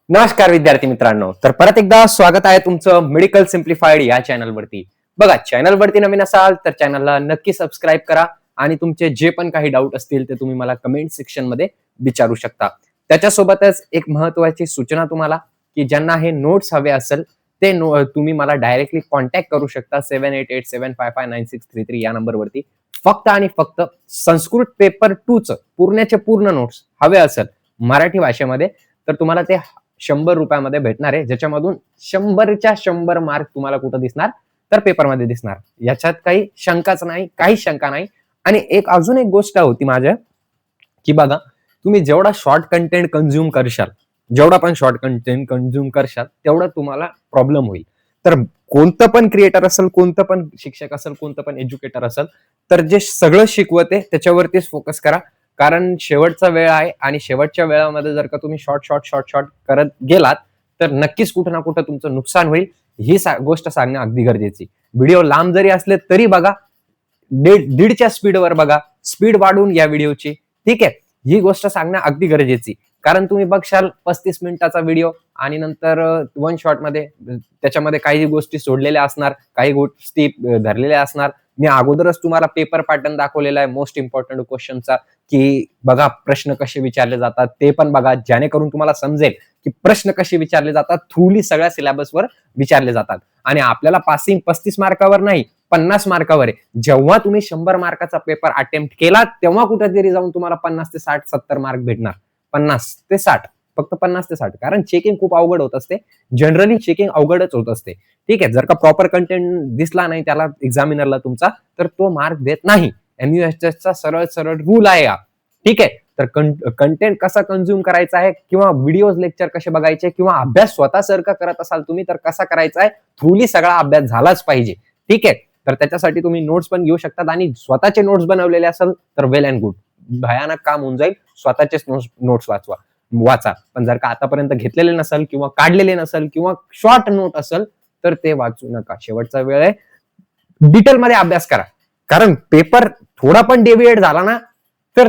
नमस्कार विद्यार्थी मित्रांनो, तर परत एकदा स्वागत आहे तुमचं मेडिकल सिम्प्लिफाईड या चॅनलवरती. बघा, चॅनलवरती नवीन असाल तर चॅनलला नक्की सबस्क्राईब करा आणि तुमचे जे पण काही डाऊट असतील ते तुम्ही मला कमेंट सेक्शन मध्ये विचारू शकता. त्याच्यासोबतच एक महत्वाची सूचना तुम्हाला, की ज्यांना हे नोट्स हवे असेल ते तुम्ही मला डायरेक्टली कॉन्टॅक्ट करू शकता 7887559633 या नंबरवरती. फक्त आणि फक्त संस्कृत पेपर 2 चं पूर्णचे पूर्ण नोट्स हवे असेल मराठी भाषेमध्ये, तर तुम्हाला ते 100 रुपयामध्ये भेटणार आहे, ज्याच्यामधून 100च्या 100 मार्क तुम्हाला कुठं दिसणार, तर पेपरमध्ये दिसणार. याच्यात काही शंकाच नाही, काही शंका नाही. आणि अजून एक गोष्ट होती माझ्या, की बघा, तुम्ही जेवढा शॉर्ट कंटेंट कंझ्युम करशाल, जेवढा पण शॉर्ट कंटेंट कंझ्युम करशाल तेवढा तुम्हाला प्रॉब्लेम होईल. तर कोणतं पण क्रिएटर असेल, कोणतं पण शिक्षक असेल, कोणतं पण एज्युकेटर असेल, तर जे सगळं शिकवते त्याच्यावरतीच फोकस करा. कारण शेवटचा वेळ आहे आणि शेवटच्या वेळामध्ये जर का तुम्ही शॉर्ट करत गेलात तर नक्कीच कुठं ना कुठं तुमचं नुकसान होईल. ही गोष्ट सांगणं अगदी गरजेची. व्हिडिओ लांब जरी असले तरी बघा, दीडच्या स्पीडवर बघा, स्पीड वाढवून या व्हिडिओची. ठीक आहे, ही गोष्ट सांगणं अगदी गरजेची. कारण तुम्ही बघशाल 35 मिनिटाचा व्हिडिओ आणि नंतर वन शॉट मध्ये त्याच्यामध्ये काही गोष्टी सोडलेल्या असणार, काही गोष्टी धरलेल्या असणार. मी अगोदरच तुम्हाला पेपर पॅटर्न दाखवलेला आहे मोस्ट इम्पॉर्टंट क्वेश्चनचा, की बघा प्रश्न कसे विचारले जातात ते पण बघा, जेणेकरून तुम्हाला समजेल की प्रश्न कसे विचारले जातात. थ्रूली सगळ्या सिलेबसवर विचारले जातात आणि आपल्याला पासिंग 35 मार्कावर नाही, 50 मार्कावर आहे. जेव्हा तुम्ही 100 मार्काचा पेपर अटेम्प्ट केला तेव्हा कुठेतरी जाऊन तुम्हाला 50 ते 60 70 मार्क भेटणार. 50 ते 60, फक्त 50 ते 60. कारण चेकिंग खूप अवघड होत असते. जनरली चेकिंग अवघडच होत असते. ठीक आहे, जर का प्रॉपर कंटेंट दिसला नाही त्याला एक्झामिनरला तुमचा, तर तो मार्क देत नाही. एमयूएसएसचा सरळ सरळ रूल आहे हा. ठीक आहे, तर कंटेंट कसा कंझ्युम करायचा आहे, किंवा व्हिडिओज लेक्चर कसे बघायचे, किंवा अभ्यास स्वतः सारखा करत असाल तुम्ही तर कसा करायचा आहे, थ्रूली सगळा अभ्यास झालाच पाहिजे. ठीक आहे, तर त्याच्यासाठी तुम्ही नोट्स पण घेऊ शकतात आणि स्वतःचे नोट्स बनवलेले असेल तर वेल अँड गुड, भयानक काम होऊन जाईल. स्वतःचेच नोट्स वाचा. पण जर का आतापर्यंत घेतलेले नसेल किंवा काढलेले नसेल किंवा शॉर्ट नोट असेल तर ते वाचू नका. शेवटचा वेळ आहे, डिटेल मध्ये अभ्यास करा. कारण पेपर थोडा पण डेव्हिएट झाला ना तर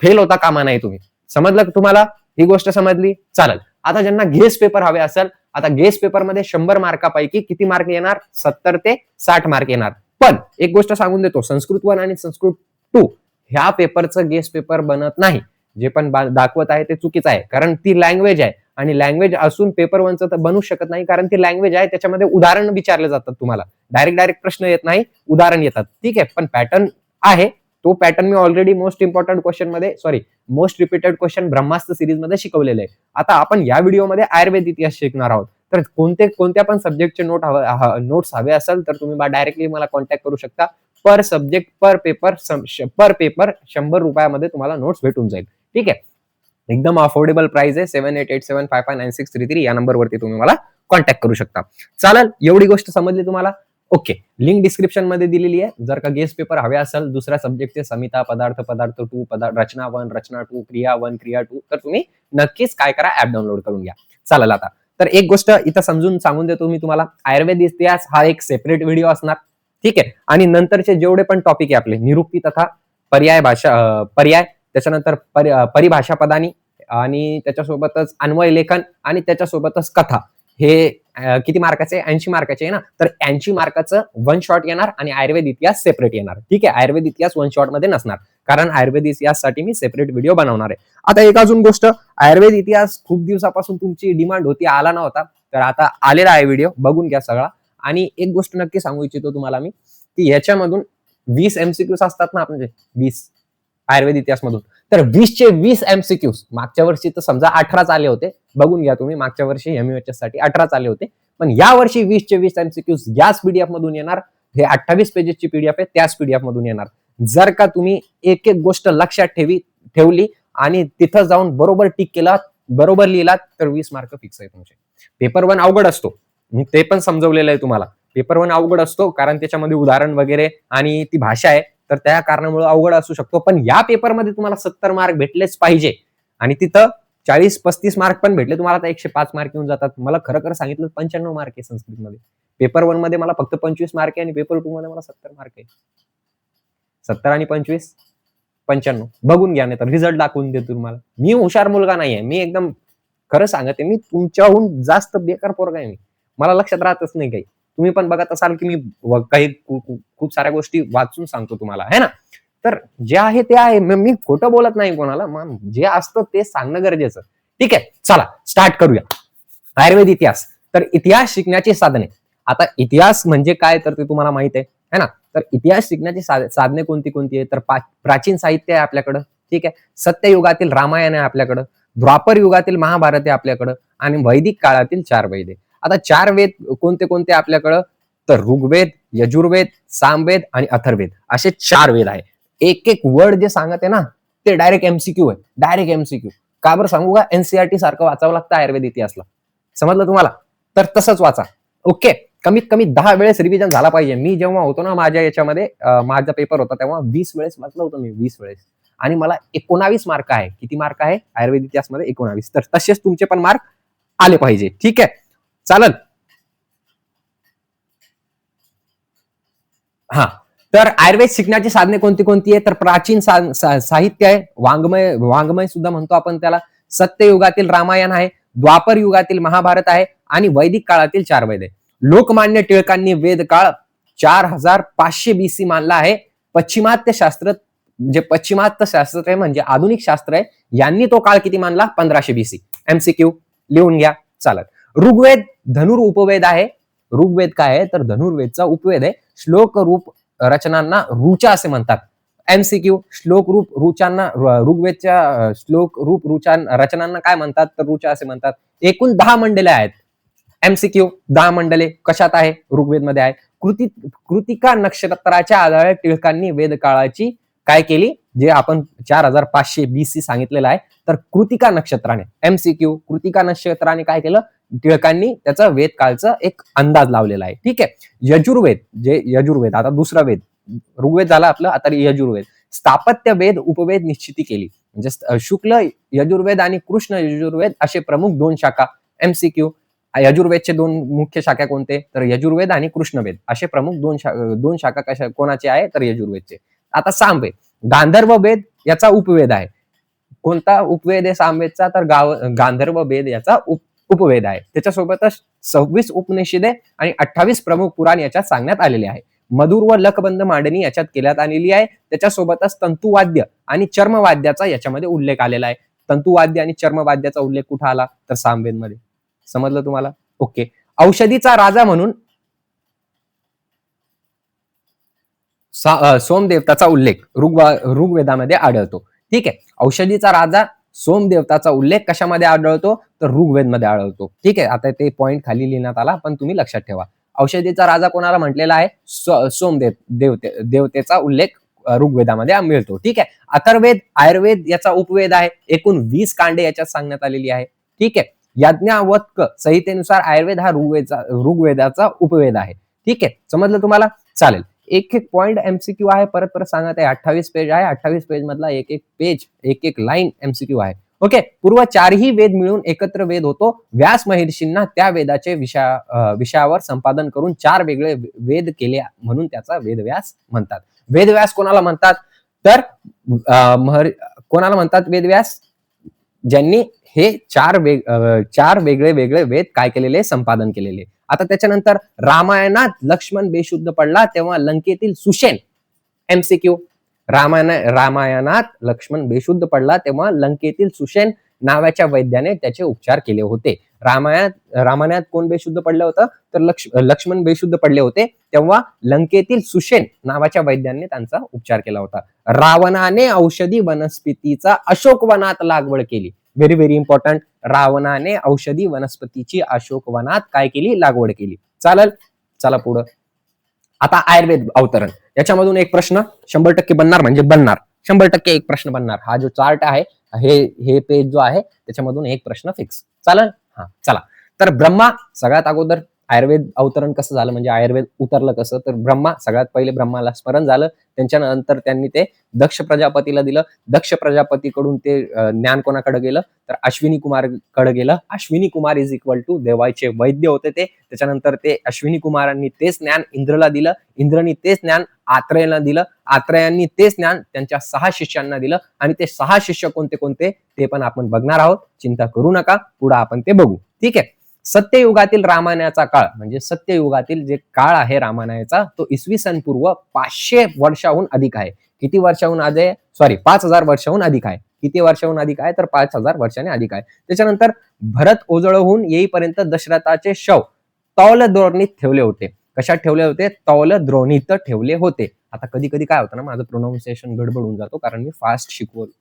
फेल होता कामा नाही तुम्ही. समजलं का तुम्हाला? ही गोष्ट समजली? चालेल. आता ज्यांना गेस पेपर हवे असेल, आता गेस पेपर मध्ये 100 मार्कापैकी किती मार्क येणार? 70 ते 60 मार्क येणार. पण एक गोष्ट सांगून देतो, संस्कृत 1 आणि संस्कृत 2 ह्या पेपरचं गेस पेपर बनत नाही. जे पण दाखवत आहे ते चुकीचं आहे, कारण ती लँग्वेज आहे आणि लँग्वेज असून पेपर 1चं तर बनू शकत नाही, कारण ती लँग्वेज आहे. त्याच्यामध्ये उदाहरण विचारले जातात तुम्हाला, डायरेक्ट प्रश्न येत नाही, उदाहरण येतात. ठीक आहे, पण पॅटर्न आहे. तो पॅटर्न मी ऑलरेडी मोस्ट इम्पॉर्टंट क्वेश्चन मध्ये, मोस्ट रिपीटेड क्वेश्चन ब्रह्मास्त्र सिरीज मध्ये शिकवलेले आहे. आता आपण या व्हिडिओमध्ये आयुर्वेद इतिहास शिकणार आहोत. तर कोणत्या पण सब्जेक्टचे नोट्स हवे असेल तर तुम्ही डायरेक्टली मला कॉन्टॅक्ट करू शकता. पर सब्जेक्ट पर पेपर 100 रुपयामध्ये तुम्हाला नोट्स भेटून जाईल. ठीक आहे, एकदम अफोर्डेबल प्राइस आहे. 7887559633 या नंबरवरती तुम्ही मला कॉन्टॅक्ट करू शकता. चालेल, एवढी गोष्ट समजली तुम्हाला? ओके, लिंक डिस्क्रिप्शन मध्ये दिलेली आहे. जर का गेस्ट पेपर हवे असेल दुसऱ्या सब्जेक्टचे, समिता, पदार्थ 2, रचना 1, रचना 2, क्रिया 1, क्रिया 2, तर तुम्ही नक्कीच काय करा, ऍप डाउनलोड करून घ्या. चालेल, आता तर एक गोष्ट इथं समजून सांगून देतो मी तुम्हाला. आयुर्वेद इतिहास हा एक सेपरेट व्हिडिओ असणार. ठीक आहे, आणि नंतरचे जेवढे पण टॉपिक आहे आपले, निरुक्ती तथा पर्याय, त्याच्यानंतर परिभाषा पदानी, आणि त्याच्यासोबतच अन्वय लेखन, आणि त्याच्यासोबतच कथा, हे किती मार्काचे? 80 मार्काचे आहे ना. तर 80 मार्काचं वन शॉट येणार आणि आयुर्वेद इतिहास सेपरेट येणार. ठीक आहे, आयुर्वेद इतिहास वन शॉट मध्ये नसणार, कारण आयुर्वेद इतिहाससाठी मी सेपरेट व्हिडिओ बनवणार आहे. आता एक अजून गोष्ट, आयुर्वेद इतिहास खूप दिवसापासून तुमची डिमांड होती, आला नव्हता, तर आता आलेला आहे व्हिडिओ, बघून घ्या सगळा. आणि एक गोष्ट नक्की सांगू इच्छितो तुम्हाला मी, की याच्यामधून 20 एमसीक्यूज असतात ना, म्हणजे 20 आयुर्वेद इतिहास मधून, तर 20चे 20 एमसीक्यूज. मागच्या वर्षी तर समजा 18 आले होते, बघून घ्या तुम्ही, मागच्या वर्षी एमयूएचएस साठी 18 आले होते, पण या वर्षी 20चे 20 एमसीक्यूज याच पीडीएफ मधून येणार. हे 28 पेजेसची पीडीएफ आहे, त्याच पीडीएफ मधून येणार. जर का तुम्ही एक एक गोष्ट लक्षात ठेवली आणि तिथं जाऊन बरोबर टिक केला, बरोबर लिहिलात, तर 20 मार्क फिक्स आहे तुमचे. पेपर 1 अवघड असतो, मी ते पण समजवलेलं आहे तुम्हाला. पेपर 1 अवघड असतो कारण त्याच्यामध्ये उदाहरण वगैरे आणि ती भाषा आहे, तर त्या कारणामुळे अवघड असू शकतो. पण या पेपरमध्ये तुम्हाला 70 मार्क भेटलेच पाहिजे, आणि तिथं 40-35 मार्क पण भेटले तुम्हाला तर 105 मार्क येऊन जातात. मला खरं सांगितलं 95 मार्क आहे संस्कृतमध्ये. पेपर 1 मध्ये मला फक्त 25 मार्क आहे आणि पेपर 2 मध्ये मला 70 मार्क आहे. 70 आणि 25 95. बघून घ्या, नाही तर रिझल्ट दाखवून देतो तुम्हाला. मी हुशार मुलगा नाहीये, मी एकदम खरं सांगते, मी तुमच्याहून जास्त बेकार पोरगा आहे मी. मला लक्षात राहतच नाही काही. तुम्ही पण बघत असाल की मी काही खूप साऱ्या गोष्टी वाचून सांगतो तुम्हाला, है ना? तर जे आहे ते आहे. मी खोटं बोलत नाही कोणाला. जे असतं ते सांगणं गरजेचं. ठीक आहे, चला स्टार्ट करूया. आयुर्वेद इतिहास. तर इतिहास शिकण्याची साधने. आता इतिहास म्हणजे काय तर ते तुम्हाला माहित आहे, है ना? तर इतिहास शिकण्याची साधने कोणती कोणती आहे? तर प्राचीन साहित्य आहे आपल्याकडं. ठीक आहे. सत्ययुगातील रामायण आहे आपल्याकडं. द्वापर युगातील महाभारत आहे आपल्याकडं आणि वैदिक काळातील 4 वेद आहे. आता 4 वेद कोणते कोणते आपल्याकडं? तर ऋग्वेद, यजुर्वेद, सामवेद आणि अथर्ववेद असे 4 वेद आहे. एक एक वर्ड जे सांगत आहे ना, ते डायरेक्ट एमसीक्यू आहे. Direct MCQ. का बरं सांगू का? एनसीईआरटी सारखं वाचावं लागतं आयुर्वेद इतिहासला. समजलं तुम्हाला? तर तसंच वाचा. ओके. कमीत कमी 10 वेळेस रिव्हिजन झाला पाहिजे. मी जेव्हा होतो ना माझ्या याच्यामध्ये माझा पेपर होता तेव्हा 20 वेळेस वाचलं होतं मी, 20 वेळेस. आणि मला 19 मार्क आहे. किती मार्क आहे आयुर्वेद इतिहासमध्ये? 19. तर तसेच तुमचे पण मार्क आले पाहिजे. ठीक आहे, चालेल. हा, तर आयुर्वेद शिकण्याची साधने कोणती कोणती आहे? तर प्राचीन साहित्य आहे, वाङ्मय वाङ्मय सुद्धा म्हणतो आपण त्याला. सत्ययुगातील रामायण आहे, द्वापर युगातील महाभारत आहे आणि वैदिक काळातील 4 वेद आहे. लोकमान्य टिळकांनी वेद काळ 4500 BC मानला आहे. पश्चिमात्य शास्त्र, जे पश्चिमात्य शास्त्र आहे म्हणजे आधुनिक शास्त्र आहे, यांनी तो काळ किती मानला? 1500 BC. एमसीक्यू लिहून घ्या, चालत. ऋग्वेद धनुर उपवेद आहे. ऋग्वेद काय आहे? तर धनुर्वेदचा उपवेद आहे. श्लोक रूप रचनांना ऋचा असे म्हणतात. एमसीक्यू, श्लोक रूप ऋचांना, ऋग्वेदच्या श्लोक रूप रचनांना काय म्हणतात? तर ऋचा असे म्हणतात. एकूण 10 मंडले आहेत. एमसीक्यू, 10 मंडले कशात आहे? ऋग्वेदमध्ये आहे. कृतिका नक्षत्राच्या आधारे टिळकांनी वेद काळाची काय केली? जे आपण 4500 BC सांगितलेलं आहे, तर कृतिका नक्षत्राने, एमसीक्यू, कृतिका नक्षत्राने काय केलं? टिळकांनी त्याचं वेद काळचं एक अंदाज लावलेला आहे. ठीक आहे. यजुर्वेद, जे यजुर्वेद, आता दुसरा वेद, ऋग्वेद झाला आपलं, आता यजुर्वेद. स्थापत्य वेद उपवेद निश्चिती केली. म्हणजे शुक्ल यजुर्वेद आणि कृष्ण यजुर्वेद असे प्रमुख 2 शाखा. एमसीक्यू, यजुर्वेदचे 2 मुख्य शाखा कोणते? तर यजुर्वेद आणि कृष्णवेद असे प्रमुख 2 शाखा कशा कोणाचे आहे? तर यजुर्वेदचे. आता सामवेद, गांधर्व वेद याचा उपवेद आहे. कोणता उपवेद आहे सामवेदचा? तर गांधर्व वेद याचा उपवेद आहे. त्याच्यासोबतच 26 उपनिषदे आणि 28 प्रमुख पुराण याच्यात सांगण्यात आलेले आहे. मधुर व लखबंद मांडणी याच्यात केल्यात आलेली आहे. त्याच्यासोबतच तंतुवाद्य आणि चर्मवाद्याचा याच्यामध्ये उल्लेख आलेला आहे. तंतुवाद्य आणि चर्मवाद्याचा उल्लेख कुठे आला? तर सामवेदमध्ये. समजलं तुम्हाला? ओके. औषधीचा राजा म्हणून सोमदेवताचा उल्लेख ऋग्वेदामध्ये आढळतो. ठीक आहे. औषधीचा राजा सोमदेवताचा उल्लेख कशामध्ये आढळतो? तर ऋग्वेदमध्ये आढळतो. ठीक आहे. आता ते पॉइंट खाली लिहिण्यात आला, पण तुम्ही लक्षात ठेवा. औषधीचा राजा कोणाला म्हटलेला आहे? देवतेचा उल्लेख ऋग्वेदामध्ये मिळतो. ठीक आहे. अथर्ववेद आयुर्वेद याचा उपवेद आहे. एकूण 20 कांडे याच्यात सांगण्यात आलेली आहे. ठीक आहे. यज्ञावत्क संहितेनुसार आयुर्वेद हा ऋग्वेदाचा उपवेद आहे. ठीक आहे. समजलं तुम्हाला? चालेल. एक एक पॉइंट एमसीक्यू आहे, परत परत सांगत आहे. 28 पेज आहे. 28 पेज मधला एक एक पेज, एक एक लाईन एमसीक्यू आहे. ओके. पूर्व 4ही वेद मिळून एकत्र वेद होतो. व्यास महर्षींना त्या वेदाचे विषयावर संपादन करून 4 वेगळे वेद केले म्हणून त्याचा वेदव्यास म्हणतात. वेदव्यास कोणाला म्हणतात? तर कोणाला म्हणतात वेदव्यास? ज्यांनी हे 4 वेगळे वेगळे वेद काय केलेले? संपादन केलेले. आता त्याच्यानंतर रामायणात लक्ष्मण बेशुद्ध पडला तेव्हा लंकेतील सुषेण, एमसीक्यू, रामायणात लक्ष्मण बेशुद्ध पडला तेव्हा लंकेतील सुषेण नावाच्या वैद्याने त्याचे उपचार केले होते. रामायणात कोण बेशुद्ध पडलं होतं? तर लक्ष्मण बेशुद्ध पडले होते तेव्हा लंकेतील सुषेण नावाच्या वैद्याने त्यांचा उपचार केला होता. रावणाने औषधी वनस्पतीचा अशोकवनात लागवड केली. Very very important. रावणाने औषधी वनस्पतीची अशोकवनात काय केली? लागवड केली. चालेल, चला पुढं. आता आयुर्वेद अवतरण याच्यामधून एक प्रश्न 100% बनणार, म्हणजे बनणार 100% एक प्रश्न बनणार. हा जो चार्ट आहे, हे पेज जो आहे त्याच्यामधून एक प्रश्न फिक्स. चालेल. हा, चला. तर ब्रह्मा, सगळ्यात अगोदर आयुर्वेद अवतरण कसं झालं, म्हणजे आयुर्वेद उतरलं कसं, तर ब्रह्मा, सगळ्यात पहिले ब्रह्माला स्मरण झालं. त्यांच्यानंतर त्यांनी ते दक्ष प्रजापतीला दिलं. दक्ष प्रजापतीकडून ते ज्ञान कोणाकडे गेलं, तर अश्विनी कुमारकडे गेलं. Ashwini Kumar is equal to देवाचे वैद्य होते ते. त्याच्यानंतर ते अश्विनी कुमारांनी तेच ज्ञान इंद्रला दिलं. इंद्रनी तेच ज्ञान आत्रेयाला दिलं. आत्रेयांनी तेच ज्ञान त्यांच्या 6 शिष्यांना दिलं. आणि ते 6 शिष्य कोणते कोणते ते पण आपण बघणार आहोत. चिंता करू नका, पुढे आपण ते बघू. ठीक आहे. सत्ययुगातील रामायणाचा काळ, म्हणजे सत्ययुगातील जे काळ आहे रामायणाचा, तो इसवी सन पूर्व 500 वर्षाहून अधिक आहे. किती वर्षाहून अधिक आहे? सॉरी, 5000 वर्षाहून अधिक आहे. किती वर्षाहून अधिक आहे? तर 5000 वर्षाने अधिक आहे. त्याच्यानंतर भरत ओजळहून येईपर्यंत दशरथाचे शव तौल द्रोणीत ठेवले होते. कशात ठेवले होते? तौल द्रोणीत ठेवले होते. आता कधी कधी काय होतं ना, माझं प्रोनाऊन्सिएशन गडबडून जातो, कारण मी फास्ट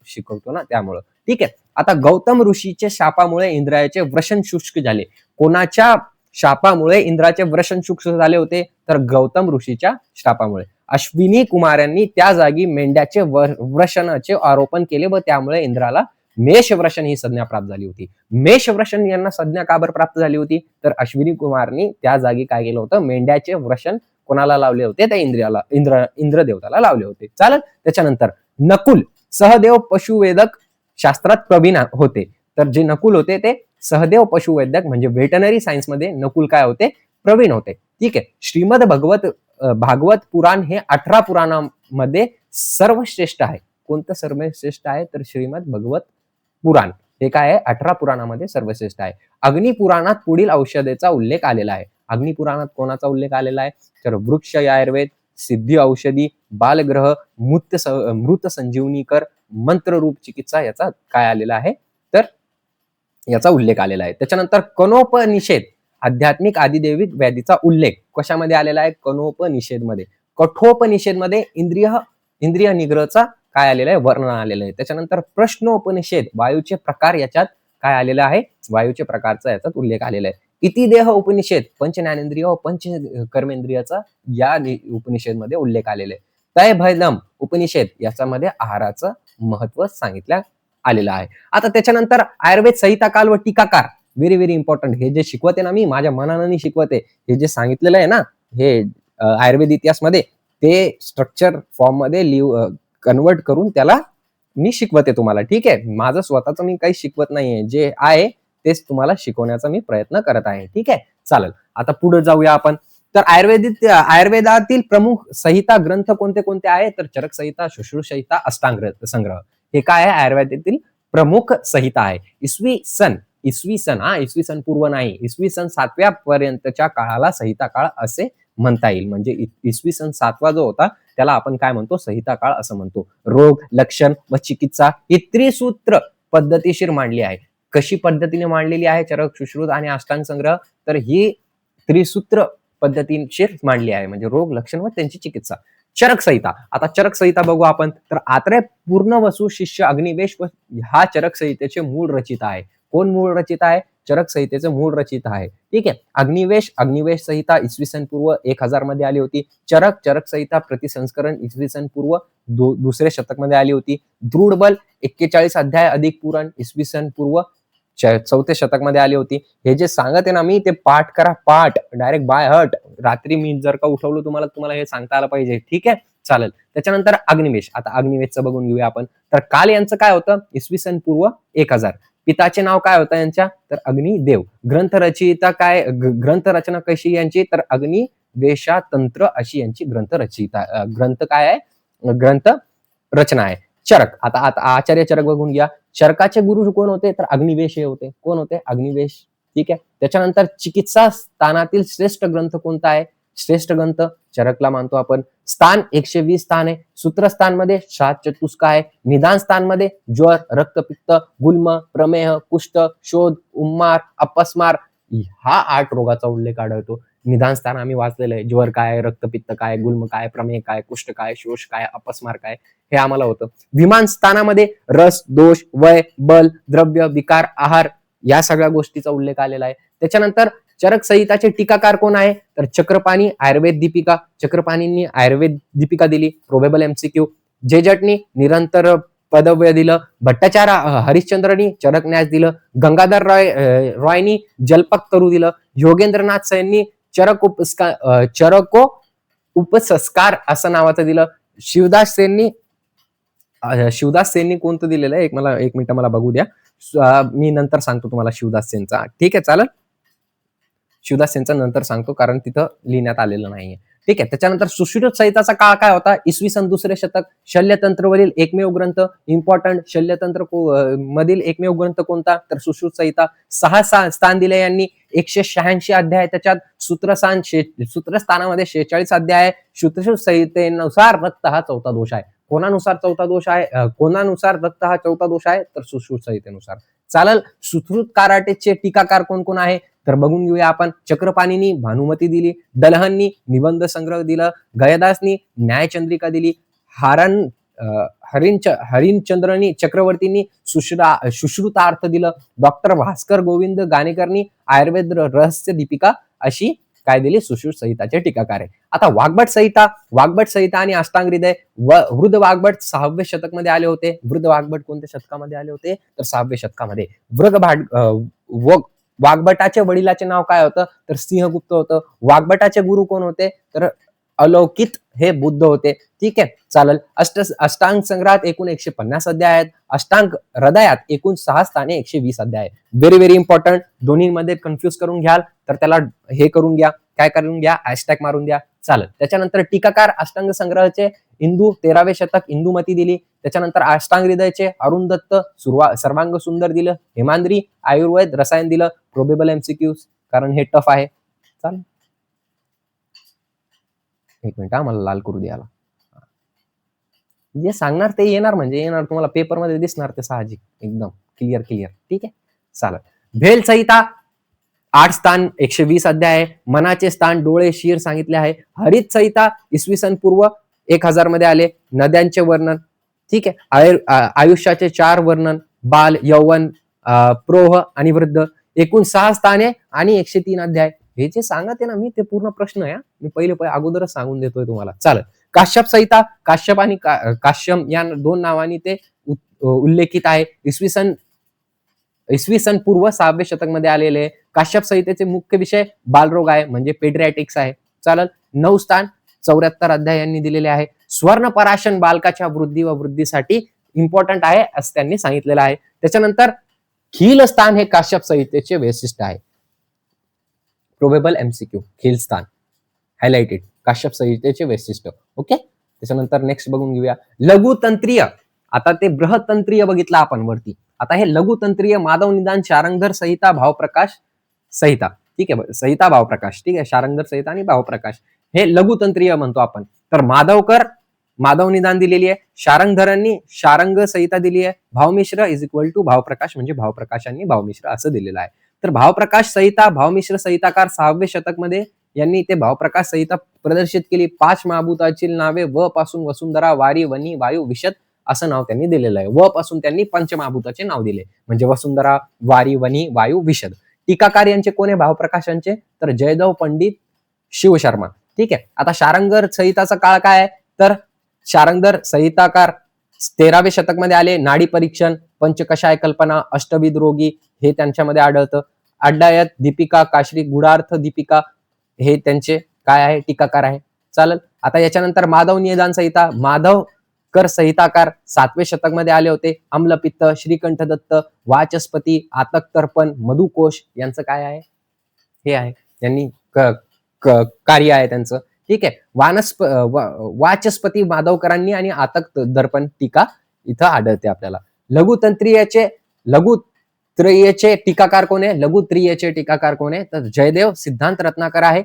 शिकवतो ना, त्यामुळं. ठीक आहे. आता गौतम ऋषीच्या शापामुळे इंद्राचे वृषण शुष्क झाले. कोणाच्या शापामुळे इंद्राचे वृषण शुष्क झाले होते? तर गौतम ऋषीच्या शापामुळे. अश्विनी कुमारांनी त्या जागी मेंढ्याचे वृषणाचे आरोपण केले व त्यामुळे इंद्राला मेषव्रशन ही संज्ञा प्राप्त झाली होती. मेषव्रशन यांना संज्ञा का बरं प्राप्त झाली होती? तर अश्विनी कुमारनी त्या जागी काय केलं होतं? मेंढ्याचे वृषण कोणाला लावले होते? त्या इंद्रदेवताला लावले होते. चालेल. त्याच्यानंतर नकुल सहदेव पशुवेदक शास्त्रात प्रवीण होते. तर जे नकुल होते ते सहदेव पशुवैद्यक म्हणजे व्हेटनरी सायन्स मध्ये नकुल काय होते? प्रवीण होते. ठीक आहे. श्रीमद भागवत पुराण हे 18 पुराणांमध्ये सर्वश्रेष्ठ आहे. कोणतं सर्वश्रेष्ठ आहे? तर श्रीमद भागवत पुराण हे काय आहे? 18 पुराणामध्ये सर्वश्रेष्ठ आहे. अग्निपुराणात पुढील औषधेचा उल्लेख आलेला आहे. अग्निपुराणात कोणाचा उल्लेख आलेला आहे? तर वृक्ष आयुर्वेद, सिद्धी औषधी, बालग्रह, मृत संजीवनीकर, मंत्ररूप चिकित्सा याचा काय आलेला आहे? तर याचा उल्लेख आलेला आहे. त्याच्यानंतर कठोपनिषेध आध्यात्मिक आदिदैविक व्याधीचा उल्लेख कशामध्ये आलेला आहे? कठोपनिषेध मध्ये. कठोपनिषेध मध्ये इंद्रिय निग्रहचा काय आलेला आहे? वर्णन आलेलं आहे. त्याच्यानंतर प्रश्नोपनिषेद वायूचे प्रकार याच्यात काय आलेला आहे? वायूचे प्रकारचा याच्यात उल्लेख आलेला आहे. इति देह उपनिषेध पंच ज्ञानेंद्रिय व पंच कर्मेंद्रियाचा या उपनिषेद मध्ये उल्लेख आलेला आहे. तय भयदम उपनिषेद याच्यामध्ये आहाराचं महत्व सांगितलं आलेलं आहे. आता त्याच्यानंतर आयुर्वेद संहिता काल व टीकाकार, व्हेरी व्हेरी इम्पॉर्टंट. हे जे शिकवते ना मी, माझ्या मनाने शिकवते. हे जे सांगितलेलं आहे ना, हे आयुर्वेद इतिहास मध्ये, ते स्ट्रक्चर फॉर्म मध्ये कन्वर्ट करून त्याला मी शिकवते तुम्हाला. ठीक आहे. माझं स्वतःच मी काही शिकवत नाहीये. जे आहे तेच तुम्हाला शिकवण्याचा मी प्रयत्न करत आहे. ठीक आहे. चालेल. आता पुढे जाऊया आपण. तर आयुर्वेदातील प्रमुख संहिता ग्रंथ कोणते कोणते आहे? तर चरक संहिता, शुश्रूष संहिता, अष्टांग संग्रह हे काय आहे? आयुर्वेदातील प्रमुख संहिता आहे. इसवी सन पूर्व नाही, इसवी सन 7व्या पर्यंतच्या काळाला संहिता काळ असे म्हणता येईल. म्हणजे इसवी सन 7वा जो होता त्याला आपण काय म्हणतो? संहिता काळ असं म्हणतो. रोग, लक्षण व चिकित्सा ही त्रिसूत्र पद्धतीशीर मांडली आहे. कशी पद्धतीने मांडलेली आहे? चरक, शुश्रूष आणि अष्टांग संग्रह. तर ही त्रिसूत्र पद्धतीशीर मांडली आहे, म्हणजे रोग, लक्षण व त्यांची चिकित्सा. चरक संहिता. आता चरक संहिता बघू आपण. तर आत्रेय पूर्णवसू शिष्य अग्निवेश व हा चरक संहितेचे मूळ रचिता आहे. कोण मूळ रचिता आहे? चरक संहितेचे मूळ रचिता आहे. ठीक आहे. अग्निवेश संहिता इसवी सन पूर्व 1000 मध्ये आली होती. चरक संहिता प्रतिसंस्करण इसवी सन पूर्व दुसरे शतक मध्ये आली होती. दृढबल 41 अध्याय अधिक पुराण इसवी सन पूर्व 4थ्या शतक मध्ये आली होती. हे जे सांगते ना मी, ते पाठ करा. पाठ डायरेक्ट बाय हर्ट. रात्री मी जर का उठवलं तुम्हाला हे सांगता आलं पाहिजे. ठीक आहे. चालेल. त्याच्यानंतर अग्निवेश. आता अग्निवेशचं बघून घेऊया आपण. तर काल यांचं काय होतं? इसवी सन पूर्व 1000. पिताचे नाव काय होतं यांच्या? तर अग्निदेव. ग्रंथरचयिता काय? ग्रंथ रचना कशी यांची? तर अग्निवेशा तंत्र अशी यांची ग्रंथ काय आहे? ग्रंथ रचना आहे. चरक. आता आचार्य चरक बघून घ्या. चरकाचे गुरु कोण होते? तर अग्निवेश हे होते. कोण होते? अग्निवेश. ठीक आहे. त्याच्यानंतर चिकित्सा स्थानातील श्रेष्ठ ग्रंथ कोणता आहे? श्रेष्ठ ग्रंथ चरकला मानतो आपण. स्थान 120 स्थान आहे. सूत्रस्थान मध्ये 7 चतुष्क आहे. निदान स्थान मध्ये ज्वर, रक्तपित्त, गुल्म, प्रमेह, कुष्ठ, शोध, उम्मार, अपस्मार हा 8 रोगाचा उल्लेख आढळतो. निदान स्थान आम्ही वाचलेलं आहे. ज्वर काय, रक्तपित्त काय, गुल्म काय, प्रमेह काय, कुष्ठ काय, शोष काय, अपस्मार काय, हे आम्हाला होतं. विमान स्थानामध्ये रस, दोष, वय, बल, द्रव्य, विकार, आहार या सगळ्या गोष्टीचा उल्लेख आलेला आहे. त्याच्यानंतर चरक संहिताचे टीकाकार कोण आहे? तर चक्रपाणी, आयुर्वेद दीपिका. चक्रपाणींनी आयुर्वेद दीपिका दिली. Probable MCQ. जेजटनी निरंतर पदव्य दिलं. भट्टाचार्य हरिश्चंद्रनी चरक न्यास दिलं. गंगाधर रॉयनी जलपक तरू दिलं. योगेंद्रनाथ सैनी चरको उपसंस्कार असं नावाचं दिलं. शिवदास सेननी कोणतं दिलेलं आहे, एक मिनिट मला बघू द्या. मी नंतर सांगतो तुम्हाला शिवदास सेनचा. ठीक आहे, चालेल. शिवदास सेनचा नंतर सांगतो, कारण तिथं लिहिण्यात आलेलं नाहीये. ठीक आहे. त्याच्यानंतर सुश्रुत संहिताचा काळ काय होता? इसवी सन 2रे शतक. शल्यतंत्रवरील एकमेव ग्रंथ, इम्पॉर्टंट शल्यतंत्र मधील एकमेव ग्रंथ कोणता? तर सुश्रुत संहिता. 6 स्थान दिले यांनी. 186 अध्याय त्याच्यात. सूत्रस्थानामध्ये 46 अध्याय आहे. सुश्रुत संहितेनुसार रक्त हा चौथा दोष आहे. कोणानुसार चौथा दोष आहे? कोणानुसार रक्त हा चौथा दोष आहे? तर सुश्रुत संहितेनुसार. चालेल. सुश्रुत काराटेचे टीकाकार कोण कोण आहे? तर बघून घेऊया आपण. चक्रपाणीनी भानुमती दिली, दलहननी निबंध संग्रह दिलं, गयदासनी न्यायचंद्रिका दिली, हरिश्चंद्रनी चक्रवर्तींनी सुश्रुतार्थ दिलं, डॉक्टर भास्कर गोविंद गाणेकरनी आयुर्वेद रहस्य दीपिका अशी काय दिली? सुश्रुत संहिताचे टीकाकार आहे. आता वाग्भट संहिता आणि अष्टांग हृदय. वृद्ध वाग्भट 6व्या शतक मध्ये आले होते. वृद्ध वाग्भट कोणत्या शतकामध्ये आले होते? तर 6व्या शतकामध्ये. वाग्भटाच्या वडिलाचे नाव काय होतं? तर सिंहगुप्त होतं. वाग्भटाचे गुरु कोण होते? तर अलौकित हे बुद्ध होते. ठीक आहे, चालेल. अष्टांग संग्रहात एकूण 150 अध्याय आहेत. अष्टांग हृदयात एकूण 6 स्थाने 120 अध्याय आहेत. Very very important. दोन्हीमध्ये कन्फ्युज करून घ्याल तर त्याला हे करून घ्या, काय करून घ्या? हॅशटॅग मारून द्या. चालेल. त्याच्यानंतर टीकाकार अष्टांग संग्रहाचे इंदू 13वे शतक इंदुमती दिली. त्याच्यानंतर अष्टांग हृदयचे अरुण दत्त सर्वांग सुंदर दिलं. हेमांद्री आयुर्वेद रसायन दिलं. प्रोबेबल एमसीक्यूज, कारण हे टफ आहे. चालेल, एक मिनिट मला लाल करू द्याला. जे सांगणार ते येणार, म्हणजे येणार, तुम्हाला पेपरमध्ये दिसणार ते साहजिक, एकदम क्लिअर. ठीक आहे, चालेल. भेल संहिता 8 स्थान 120 अध्याय आहे. मनाचे स्थान डोळे शीर सांगितले आहे. हरित संहिता इसवी सन पूर्व 1000 मध्ये आले. नद्यांचे वर्णन. ठीक आहे. आयुष्याचे 4 वर्णन, बाल, यौवन, प्रोह आणि वृद्ध. एकूण 6 स्थाने आणि 103 अध्याय. हे जे सांगते ना मी, ते पूर्ण प्रश्न आहे. मी पहिले अगोदरच सांगून देतोय तुम्हाला. चालेल. काश्यप संहिता. काश्यप आणि काश्यम या 2 नावांनी ते उल्लेखित आहे. इसवी सन पूर्व 6व्या शतक मध्ये आलेले. काश्यप संहितेचे मुख्य विषय बालरोग आहे, म्हणजे पेडियाट्रिक्स आहे. चालेल. 9 स्थान 74 अध्याय यांनी दिलेले आहे. स्वर्ण पराशन बालकाच्या वृद्धी व वृद्धीसाठी इम्पॉर्टंट आहे असं त्यांनी सांगितलेलं आहे. त्याच्यानंतर खील स्थान हे काश्यप संहितेचे वैशिष्ट्य आहे. प्रोबेबल एमसीक्यू, खील स्थान हायलाइटेड, काश्यप संहितेचे वैशिष्ट्य. ओके. त्याच्यानंतर नेक्स्ट बघून घेऊया लघुतंत्रीय. आता ते बृहतंत्रीय बघितलं आपण वरती. आता हे लघुतंत्रीय माधव निदान शारंगधर संहिता भावप्रकाश संहिता. ठीक आहे, संहिता भावप्रकाश. ठीक आहे, शारंगधर संहिता आणि भावप्रकाश हे लघुतंत्रीय म्हणतो आपण. तर माधव निदान दिलेली आहे. शारंगधरांनी शारंग संहिता दिली आहे. भावमिश्र इज इक्वल टू भावप्रकाश, म्हणजे भावप्रकाशांनी भावमिश्र असं दिलेलं आहे. तर भावप्रकाश संहिता भावमिश्र संहिताकार 6व्या शतक मध्ये यांनी ते भावप्रकाश संहिता प्रदर्शित केली. 5 महाभूताची नावे व पासून वसुंधरा, वारी, वनी, वायू, विशद असं नाव त्यांनी दिलेलं आहे. व पासून त्यांनी पंचमहाभूताचे नाव दिले, म्हणजे वसुंधरा, वारी, वनी, वायू, विशद. टीकाकार यांचे कोण आहे भावप्रकाशांचे? तर जयदेव पंडित शिवशर्मा. ठीक आहे. आता शारंगधर संहिताचा काळ काय आहे? तर शारंगधर संहिताकार 13वे शतक मध्ये आले. नाडी परीक्षण, पंचकषाय कल्पना, अष्टविध रोगी हे त्यांच्यामध्ये आढळतं. अड्डायत, दीपिका, काश्री, गुढार्थ दीपिका हे त्यांचे काय आहे? टीकाकार आहे. चालेल. आता याच्यानंतर माधव निदान संहिता, माधव कर संहिताकार 7व्या शतक मध्ये आले होते. अम्लपित्त, श्रीकंठ दत्त, वाचस्पती, आतक तर्पण, मधुकोश यांचं काय आहे? हे आहे, त्यांनी कार्य आहे त्यांचं. ठीक आहे. वाचस्पती माधवकरांनी आणि आतक दर्पण टीका इथं आढळते आपल्याला. लघुत्रियेचे टीकाकार कोण आहे? लघुत्रियेचे टीकाकार कोण आहे? तर जयदेव सिद्धांत रत्नाकर आहे.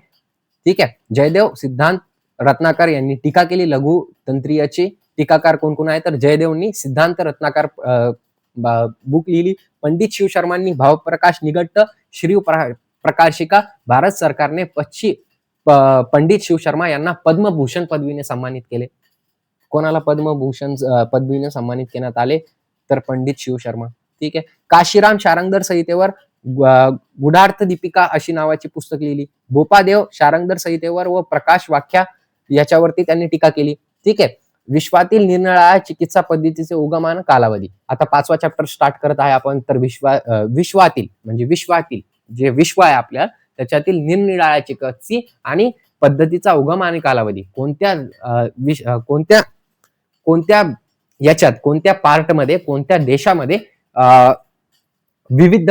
ठीक आहे, जयदेव सिद्धांत रत्नाकर यांनी टीका केली. लघुतंत्रीयाची टीकाकार कोण कोण आहे? तर जयदेवनी सिद्धांत रत्नाकर बुक लिहिली. पंडित शिवशर्मांनी भावप्रकाश निगट्ट, श्री प्रकाशिका. भारत सरकारने पंडित शिवशर्मा यांना पद्मभूषण पदवीने सन्मानित केले. कोणाला पद्मभूषण पदवीने सन्मानित करण्यात आले? तर पंडित शिवशर्मा. ठीक आहे. काशीराम शारंगधर संहितेवर गुढार्थ दीपिका अशी नावाची पुस्तक लिहिली. बोपादेव शारंगधर संहितेवर व प्रकाश व्याख्या याच्यावरती त्यांनी टीका केली. ठीक आहे. विश्वातील निरनिराळ्या चिकित्सा पद्धतीचे उगमान कालावधी. आता 5वा चॅप्टर स्टार्ट करत आहे आपण. तर विश्वातील म्हणजे विश्वातील जे विश्व आहे आपल्या त्याच्यातील निरनिराळ्या चिकित्सा आणि पद्धतीचा उगम आणि कालावधी, कोणत्या कोणत्या याच्यात, कोणत्या पार्टमध्ये, कोणत्या देशामध्ये विविध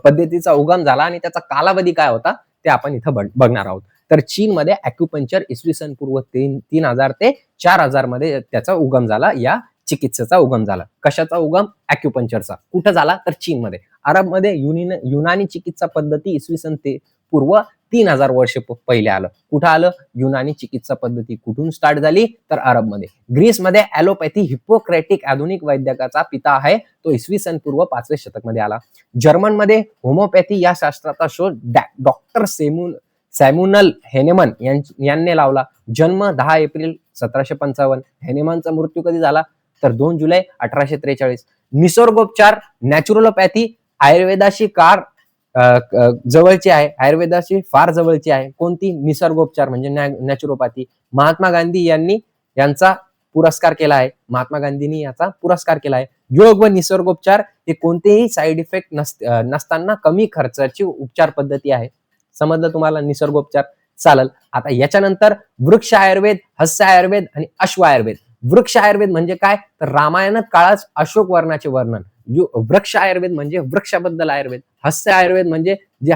पद्धतीचा उगम झाला आणि त्याचा कालावधी काय होता ते आपण इथं बघणार आहोत. तर चीनमध्ये ॲक्युपंक्चर इसवी सन पूर्व 3000 ते 4000 मध्ये त्याचा उगम झाला, या चिकित्सेचा उगम झाला. कशाचा उगम? ॲक्युपंक्चरचा. कुठं झाला? तर चीनमध्ये. अरबमध्ये युनानी चिकित्सा पद्धती इसवी सन पूर्व 3000 वर्ष पहिले आलं. कुठं आलं? युनानी चिकित्सा पद्धती कुठून स्टार्ट झाली? तर अरबमध्ये. ग्रीसमध्ये ॲलोपॅथी हिप्पोक्रॅटिक आधुनिक वैद्यकाचा पिता आहे, तो इसवी सन पूर्व 5व्या शतकमध्ये आला. जर्मनमध्ये होमिओपॅथी या शास्त्राचा शोध डॉक्टर सॅम्युअल हेनेमन यांनी लावला. जन्म 10 एप्रिल 1755. हेनेमनचा मृत्यू कधी झाला? तर 2 जुलै 1843. निसर्गोपचार नॅचरोपॅथी आयुर्वेदाशी जवळची आहे, आयुर्वेदाशी फार जवळची आहे. कोणती? निसर्गोपचार म्हणजे नॅचरोपॅथी. महात्मा गांधी यांचा पुरस्कार केला आहे. महात्मा गांधींनी याचा पुरस्कार केला आहे. योग व निसर्गोपचार हे कोणतेही साईड इफेक्ट नसताना कमी खर्चाची उपचार पद्धती आहे. समजलं तुम्हाला निसर्गोपचार? चालेल. आता याच्यानंतर वृक्ष आयुर्वेद, हस्य आयुर्वेद आणि अश्व आयुर्वेद. वृक्ष आयुर्वेद म्हणजे काय? तर रामायणात काळात अशोक वर्णाचे वर्णन. वृक्ष आयुर्वेद म्हणजे वृक्षाबद्दल आयुर्वेद. हस्य आयुर्वेद म्हणजे जे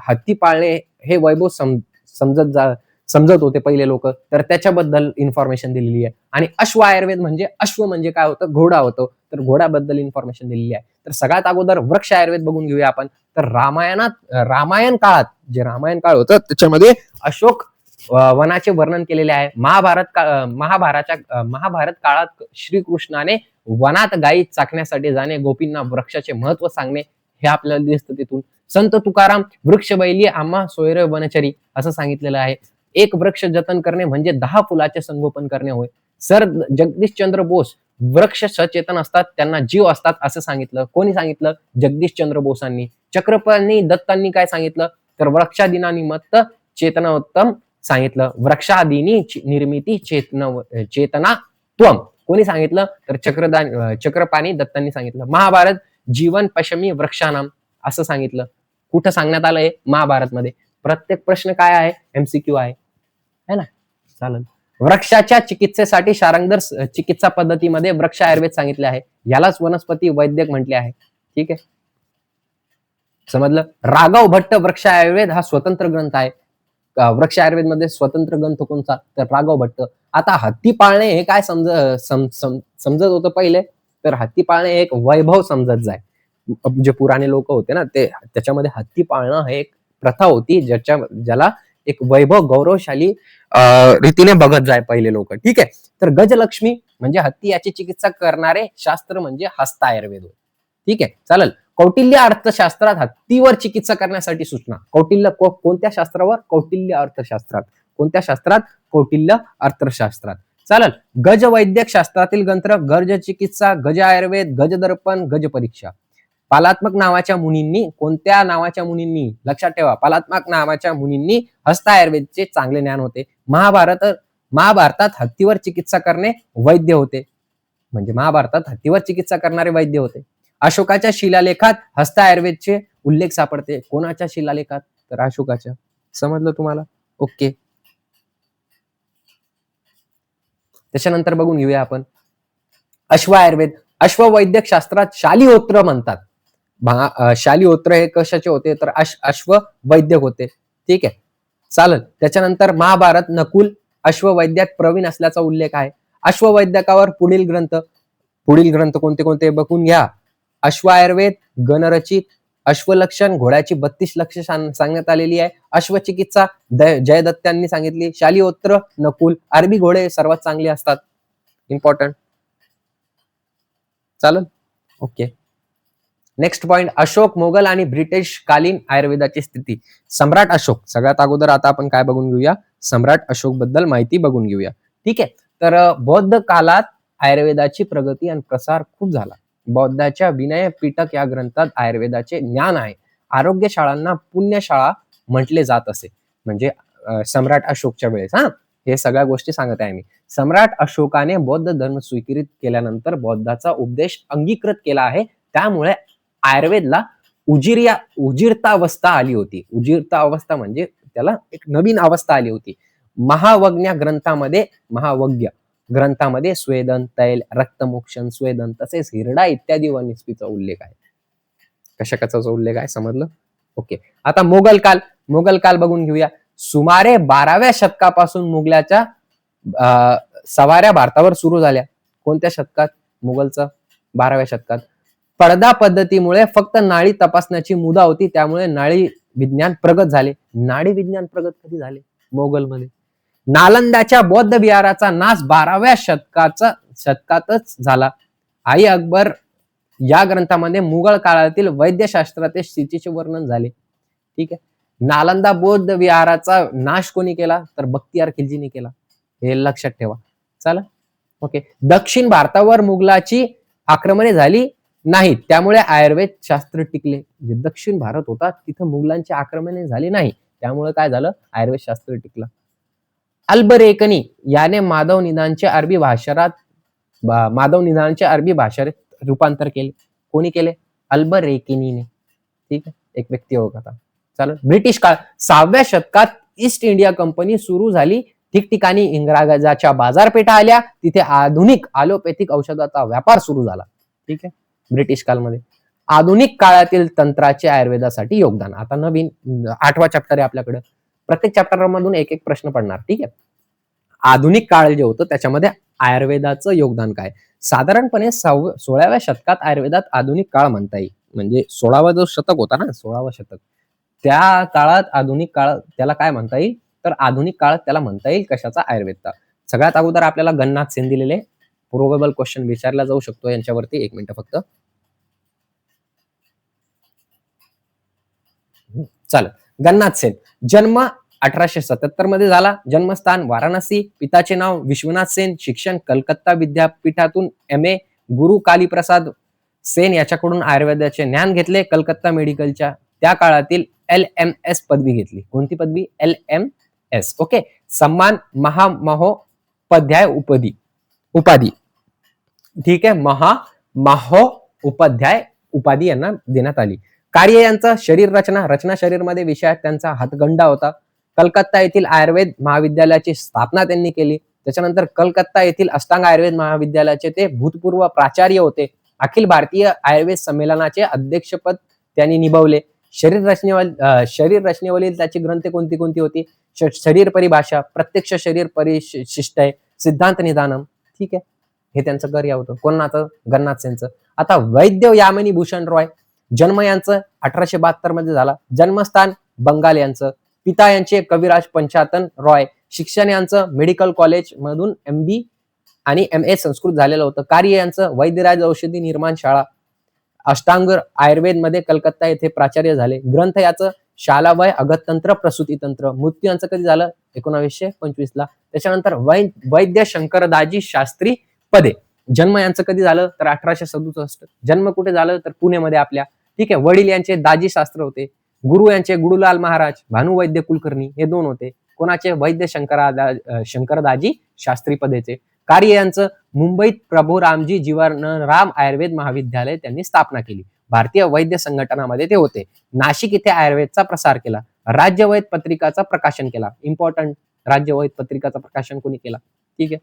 हत्ती पाळणे हे वैभव समजत होते पहिले लोक, तर त्याच्याबद्दल इन्फॉर्मेशन दिलेली आहे. आणि अश्व आयुर्वेद म्हणजे अश्व म्हणजे काय होतं? घोडा होतो, तर घोड्याबद्दल इन्फॉर्मेशन दिलेली आहे. तर सगळ्यात अगोदर वृक्ष आयुर्वेद बघून घेऊया आपण. तर रामायण काळात जे रामायण काळ होतं त्याच्यामध्ये अशोक वनाचे वर्णन केलेले आहे. महाभारत काळात श्रीकृष्णाने वनात गायी चाकण्यासाठी जाणे, गोपींना वृक्षाचे महत्व सांगणे हे आपल्याला दिसतं तिथून. संत तुकाराम वृक्ष बैली आम्हा सोयर वनचरी असं सांगितलेलं आहे. एक वृक्ष जतन करणे म्हणजे 10 फुलाचे संगोपन करणे होय. सर जगदीशचंद्र बोस वृक्ष सचेतन असतात, त्यांना जीव असतात असं सांगितलं. कोणी सांगितलं? जगदीशचंद्र बोसांनी. चक्रपाणी दत्तांनी काय सांगितलं? तर वृक्षादिनानिमित्त चेतनोत्तम सांगितलं. वृक्षादिनी निर्मिती चेतना त्वम कोणी सांगितलं? तर चक्रपाणी दत्तांनी सांगितलं. महाभारत जीवन पशमी वृक्षानाम असं सांगितलं. कुठं सांगण्यात आलंय? महाभारतमध्ये. प्रत्येक प्रश्न काय आहे? एमसीक्यू आहे है ना? चालेल. वृक्षाच्या चिकित्सेसाठी शारंगधर चिकित्सा पद्धतीमध्ये वृक्ष आयुर्वेद सांगितले आहे. यालाच वनस्पती वैद्यक म्हटले आहे. ठीक आहे, समजलं. राघव भट्ट वृक्ष आयुर्वेद हा स्वतंत्र ग्रंथ आहे. वृक्ष आयुर्वेद मध्ये स्वतंत्र ग्रंथ कोणता? तर राघव भट्ट. आता हत्ती पाळणे हे काय समजत होतं पहिले? तर हत्ती पाळणे एक वैभव समजत जाय. जे पुराणे लोक होते ना, ते त्याच्यामध्ये हत्ती पाळणं हे एक प्रथा होती, ज्याला एक वैभव गौरवशाली रीतीने बघत जाय पहिले लोक. ठीक आहे. तर गजलक्ष्मी म्हणजे हत्ती याची चिकित्सा करणारे शास्त्र म्हणजे हस्त आयुर्वेद. ठीक आहे, चालेल. कौटिल्य अर्थशास्त्रात हत्तीवर चिकित्सा करण्यासाठी सूचना. कौटिल्य कोणत्या शास्त्रावर? कौटिल्य अर्थशास्त्रात. कोणत्या शास्त्रात? कौटिल्य अर्थशास्त्रात. चालेल. गज वैद्यक शास्त्रातील ग्रंथ गज चिकित्सा, गज आयुर्वेद, गज दर्पण, गज परीक्षा. पालात्मक नावाच्या मुनींनी, कोणत्या नावाच्या मुनींनी? लक्षात ठेवा, पालात्मक नावाच्या मुनींनी हस्त आयुर्वेदचे चांगले ज्ञान होते. महाभारतात हत्तीवर चिकित्सा करणे वैद्य होते. म्हणजे महाभारतात हत्तीवर चिकित्सा करणारे वैद्य होते. अशोकाच्या शिलालेखात हस्त आयुर्वेदचे उल्लेख सापडते. कोणाच्या शिलालेखात? तर अशोकाच्या. समजलं तुम्हाला? ओके. त्याच्यानंतर बघून घेऊया आपण अश्व आयुर्वेद. अश्ववैद्यक शास्त्रात शालिहोत्र म्हणतात. शालिहोत्र हे कशाचे होते? तर अश्व वैद्यक होते. ठीक आहे, चालेल. त्याच्यानंतर महाभारत नकुल अश्ववैद्यात प्रवीण असल्याचा उल्लेख आहे. अश्ववैद्यकावर पुढील ग्रंथ कोणते कोणते बघून घ्या. अश्व आयुर्वेद, गणरचित, अश्वलक्षण घोड्याची 32 लक्ष सांगण्यात आलेली आहे. अश्वचिकित्सा जयदत्तांनी सांगितली. शालिहोत्र नकुल. अरबी घोडे सर्वात चांगले असतात. इम्पॉर्टंट. चालेल, okay. Next point, Ashok, Mughal आणि ब्रिटिश कालीन आयुर्वेदाची स्थिती. सम्राट अशोक. सगळ्यात अगोदर आता आपण काय बघून घेऊया? सम्राट अशोक बद्दल माहिती बघून घेऊया. ठीक आहे. तर बौद्ध काळात आयुर्वेदाची प्रगती आणि प्रसार खूप झाला. बौद्धाच्या विनय पिटक या ग्रंथात आयुर्वेदाचे ज्ञान आहे. आरोग्यशाळांना पुण्यशाळा म्हटले जात असे. म्हणजे सम्राट अशोकच्या वेळेस. हे सगळ्या गोष्टी सांगत आहे मी. सम्राट अशोकाने बौद्ध धर्म स्वीकृत केल्यानंतर बौद्धाचा उपदेश अंगीकृत केला आहे. त्यामुळे आयुर्वेदला उजीरतावस्था आली होती. उजीरतावस्था म्हणजे त्याला एक नवीन अवस्था आली होती. महावग्य ग्रंथामध्ये स्वेदन, तैल, रक्तमोक्षण, स्वेदन तसेच हिरडा इत्यादी वनस्पतीचा उल्लेख आहे. कशाचा उल्लेख आहे समजलं? ओके. आता मोगल काल बघून घेऊया. सुमारे 12व्या शतकापासून मुघलाच्या सवाऱ्या भारतावर सुरू झाल्या. कोणत्या शतकात? मुघलचं 12व्या शतकात. पडदा पद्धतीमुळे फक्त नाडी तपासण्याची मुभा होती, त्यामुळे नाडी विज्ञान प्रगत झाले. नाडी विज्ञान प्रगत कधी झाले? मोगलमध्ये. नालंदाच्या बौद्ध विहाराचा नाश 12व्या शतकातच झाला. आई अकबर या ग्रंथामध्ये मुघल काळातील वैद्यशास्त्रातील स्थितीचे वर्णन झाले. ठीक आहे. नालंदा बौद्ध विहाराचा नाश कोणी केला? तर बख्तियार खिलजीने केला. हे लक्षात ठेवा. चला. ओके. दक्षिण भारतावर मुघलाची आक्रमणे झाली नाहीत, त्यामुळे आयुर्वेद शास्त्र टिकले. जे दक्षिण भारत होता तिथं मुघलांची आक्रमणे झाली नाही, त्यामुळे काय झालं? आयुर्वेद शास्त्र टिकलं. अल्बरेकनी याने माधव निदानचे अरबी भाषेत रूपांतर केले. कोणी केले? अल्बरेकिनीने. ठीक आहे. एक व्यक्ती होता. चालेल. ब्रिटिश काळ 6व्या शतकात ईस्ट इंडिया कंपनी सुरू झाली. ठिकठिकाणी इंग्रजाच्या बाजारपेठा आल्या. तिथे आधुनिक अलोपॅथिक औषधाचा व्यापार सुरू झाला. ठीक आहे. ब्रिटिश काळमध्ये आधुनिक काळातील तंत्राचे आयुर्वेदासाठी योगदान. आता नवीन 8वा चॅप्टर आहे आपल्याकडे. प्रत्येक चॅप्टर मधून एक प्रश्न पडणार. ठीक आहे. आधुनिक काळ जे होतं त्याच्यामध्ये आयुर्वेदाचं योगदान काय? साधारणपणे 16व्या शतकात आयुर्वेदात आधुनिक काळ म्हणता येईल. म्हणजे 16वा जो शतक होता ना, 16वा शतक, त्या काळात आधुनिक काळ त्याला काय म्हणता येईल? तर आधुनिक काळ त्याला म्हणता येईल कशाचा? आयुर्वेदचा. सगळ्यात अगोदर आपल्याला गन्नाथ सेन दिलेले प्रोबेबल क्वेश्चन विचारला जाऊ शकतो यांच्यावरती. 1 मिनिट फक्त. चालेल. गन्नाथ सेन जन्म 1877 मध्ये झाला. जन्मस्थान वाराणसी. पिताचे नाव विश्वनाथ सेन. शिक्षण कलकत्ता विद्यापीठातून MA. गुरु कालीप्रसाद सेन याच्याकडून आयुर्वेदाचे ज्ञान घेतले. कलकत्ता मेडिकलच्या त्या काळातील LMS पदवी घेतली. कोणती पदवी? LMS. ओके. सन्मान महामहोपाध्याय उपाधी. ठीक आहे. महामहोपाध्याय उपाधी यांना देण्यात आली. कार्य यांचं शरीर रचना शरीरमध्ये विषयात त्यांचा हातगंडा होता. कलकत्ता येथील आयुर्वेद महाविद्यालयाची स्थापना त्यांनी केली. त्याच्यानंतर कलकत्ता येथील अष्टांग आयुर्वेद महाविद्यालयाचे ते भूतपूर्व प्राचार्य होते. अखिल भारतीय आयुर्वेद संमेलनाचे अध्यक्षपद त्यांनी निभवले. शरीर रचनेवरील त्याची ग्रंथ कोणती होती? शरीर परिभाषा, प्रत्यक्ष शरीर परिशिष्टय, सिद्धांत निदानम. ठीक आहे. हे त्यांचं कार्य होतं. कोणाचं? गन्नाथ सेनचं. आता वैद्य यामिनी भूषण रॉय जन्म यांचं 1872 मध्ये झाला. जन्मस्थान बंगाल यांचं. पिता यांचे कविराज पंचातन रॉय. शिक्षण यांचं मेडिकल कॉलेज मधून MB आणि MA संस्कृत झालेलं होतं. कार्य यांचं वैद्यराज औषधी निर्माण शाळा, अष्टांग आयुर्वेद मध्ये कलकत्ता येथे प्राचार्य झाले. ग्रंथ याचं शालावय, अगततंत्र, प्रसूतीतंत्र. मृत्यू यांचं कधी झालं? 1925 ला. त्याच्यानंतर वैद्य शंकरदाजी शास्त्री पदे. जन्म यांचं कधी झालं? तर 1867. जन्म कुठे झालं? तर पुणेमध्ये आपल्या. ठीक आहे. वडील यांचे दाजी शास्त्र होते. गुरु यांचे गुडूलाल महाराज, भानुवैद्य कुलकर्णी हे 2 होते. कोणाचे? वैद्य शंकरदाजी शास्त्री पदेचे. कार्य यांचं मुंबईत प्रभू रामजी जीवनराम आयुर्वेद महाविद्यालय त्यांनी स्थापना केली. भारतीय वैद्य संघटनामध्ये ते होते. नाशिक इथे आयुर्वेदचा प्रसार केला. राज्यवैद पत्रिकाचा प्रकाशन केला. इम्पॉर्टंट. राज्यवैद पत्रिकाचं प्रकाशन कोणी केला? ठीक आहे.